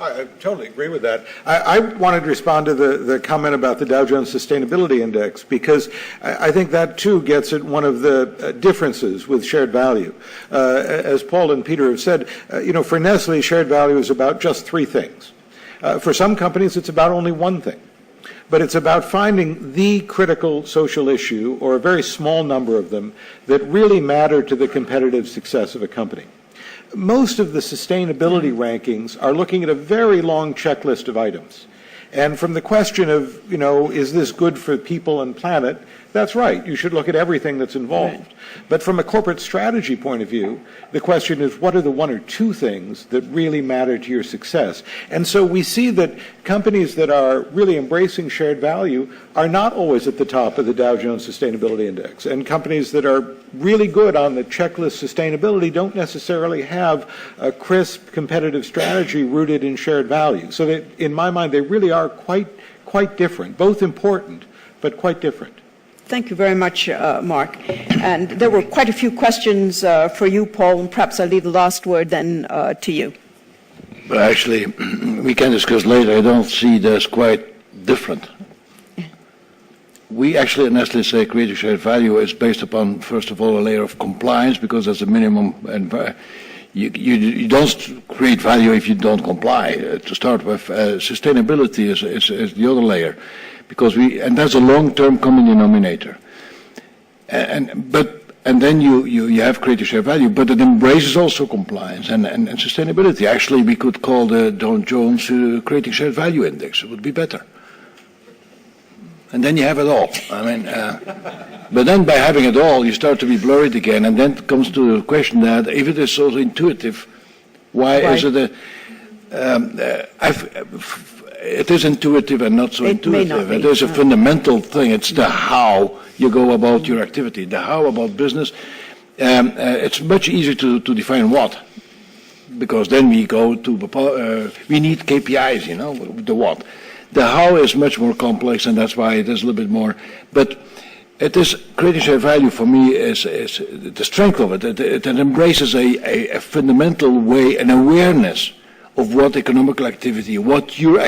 Speaker 4: I totally agree with that. I wanted to respond to the comment about the Dow Jones Sustainability Index, because I think that too gets at one of the differences with shared value. As Paul and Peter have said, for Nestle, shared value is about just three things. For some companies, it's about only one thing. But it's about finding the critical social issue, or a very small number of them, that really matter to the competitive success of a company. Most of the sustainability rankings are looking at a very long checklist of items. And from the question of, is this good for people and planet, that's right. You should look at everything that's involved. Right. But from a corporate strategy point of view, the question is, what are the one or two things that really matter to your success? And so we see that companies that are really embracing shared value are not always at the top of the Dow Jones Sustainability Index. And companies that are really good on the checklist sustainability don't necessarily have a crisp competitive strategy rooted in shared value. So that, in my mind, they really are quite different, both important, but quite different.
Speaker 3: Thank you very much, Mark. And there were quite a few questions for you, Paul, and perhaps I'll leave the last word then to you.
Speaker 15: But actually, we can discuss later. I don't see this quite different. We actually at Nestle say creating shared value is based upon, first of all, a layer of compliance, because that's a minimum. And you don't create value if you don't comply. To start with, sustainability is the other layer. And that's a long-term common denominator. And then you have creative shared value, but it embraces also compliance and sustainability. Actually, we could call the Dow Jones Creating Shared Value Index. It would be better. And then you have it all. But then by having it all, you start to be blurred again, and then it comes to the question that if it is so intuitive, why is it it is intuitive and not so intuitive. It is a fundamental thing. It's the how you go about your activity, the how about business. It's much easier to define what, because then we go to, we need KPIs, the what. The how is much more complex, and that's why it is a little bit more. But it is creating shared value for me is the strength of it. It embraces a fundamental way, an awareness of what economical activity, what your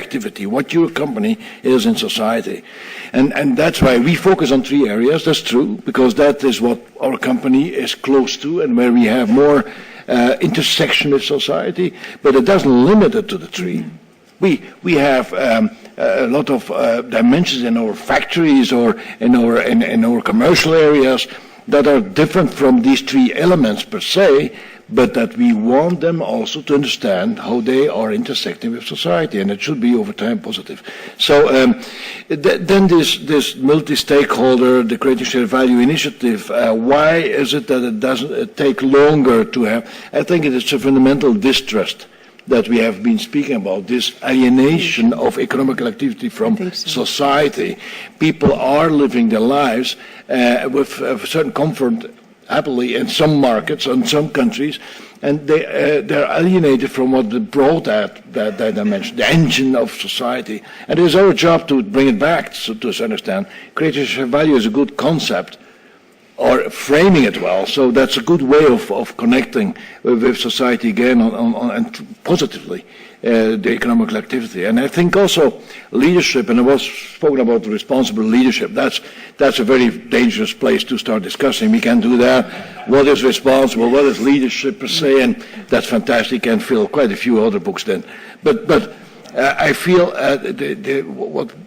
Speaker 15: company is in society. And that's why we focus on three areas. That's true, because that is what our company is close to and where we have more intersection with society, but it doesn't limit it to the three. We have a lot of dimensions in our factories or in our commercial areas that are different from these three elements per se, but that we want them also to understand how they are intersecting with society, and it should be over time positive. So then this multi-stakeholder, the Creating Shared Value Initiative, why is it that it doesn't take longer to have? I think it is a fundamental distrust that we have been speaking about, this alienation of economical activity from society. People are living their lives with a certain comfort, happily, in some markets, in some countries, and they're alienated from what brought that dimension, the engine of society. And it is our job to bring it back to a certain extent. Creating shared value is a good concept, or framing it well, so that's a good way of connecting with society again and positively the economical activity. And I think also leadership, and it was spoken about responsible leadership, that's a very dangerous place to start discussing. We can do that. What is responsible? What is leadership per se? And that's fantastic, and fill quite a few other books then. But I feel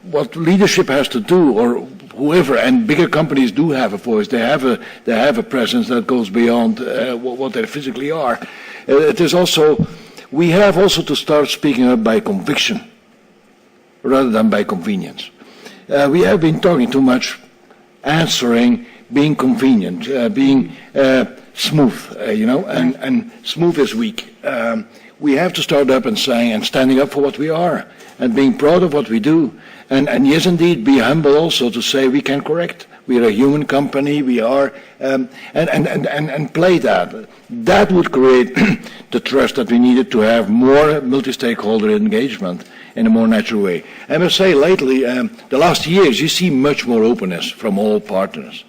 Speaker 15: what leadership has to do, or whoever, and bigger companies do have a voice. They have a presence that goes beyond what they physically are. It is also, we have also to start speaking up by conviction rather than by convenience. We have been talking too much, answering, being convenient, being smooth, and smooth is weak. We have to start up and saying and standing up for what we are and being proud of what we do. And yes, indeed, be humble also to say we can correct. We are a human company. We are, and play that. That would create the trust that we needed to have more multi-stakeholder engagement in a more natural way. I must say, lately, the last years, you see much more openness from all partners.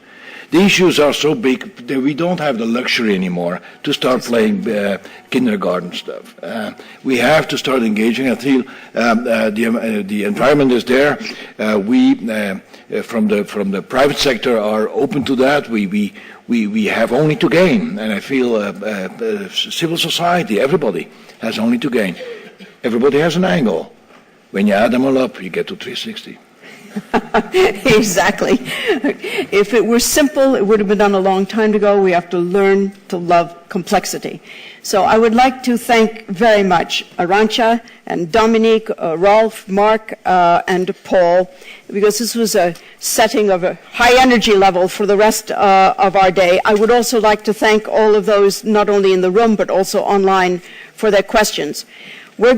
Speaker 15: The issues are so big that we don't have the luxury anymore to start playing kindergarten stuff. We have to start engaging. I feel the environment is there. We from the private sector are open to that. We have only to gain, and I feel civil society, everybody has only to gain. Everybody has an angle. When you add them all up, you get to 360.
Speaker 3: Exactly. If it were simple, it would have been done a long time ago. We have to learn to love complexity. So I would like to thank very much Arantxa and Dominique, Rolf, Mark, and Paul, because this was a setting of a high energy level for the rest of our day. I would also like to thank all of those, not only in the room, but also online, for their questions. We're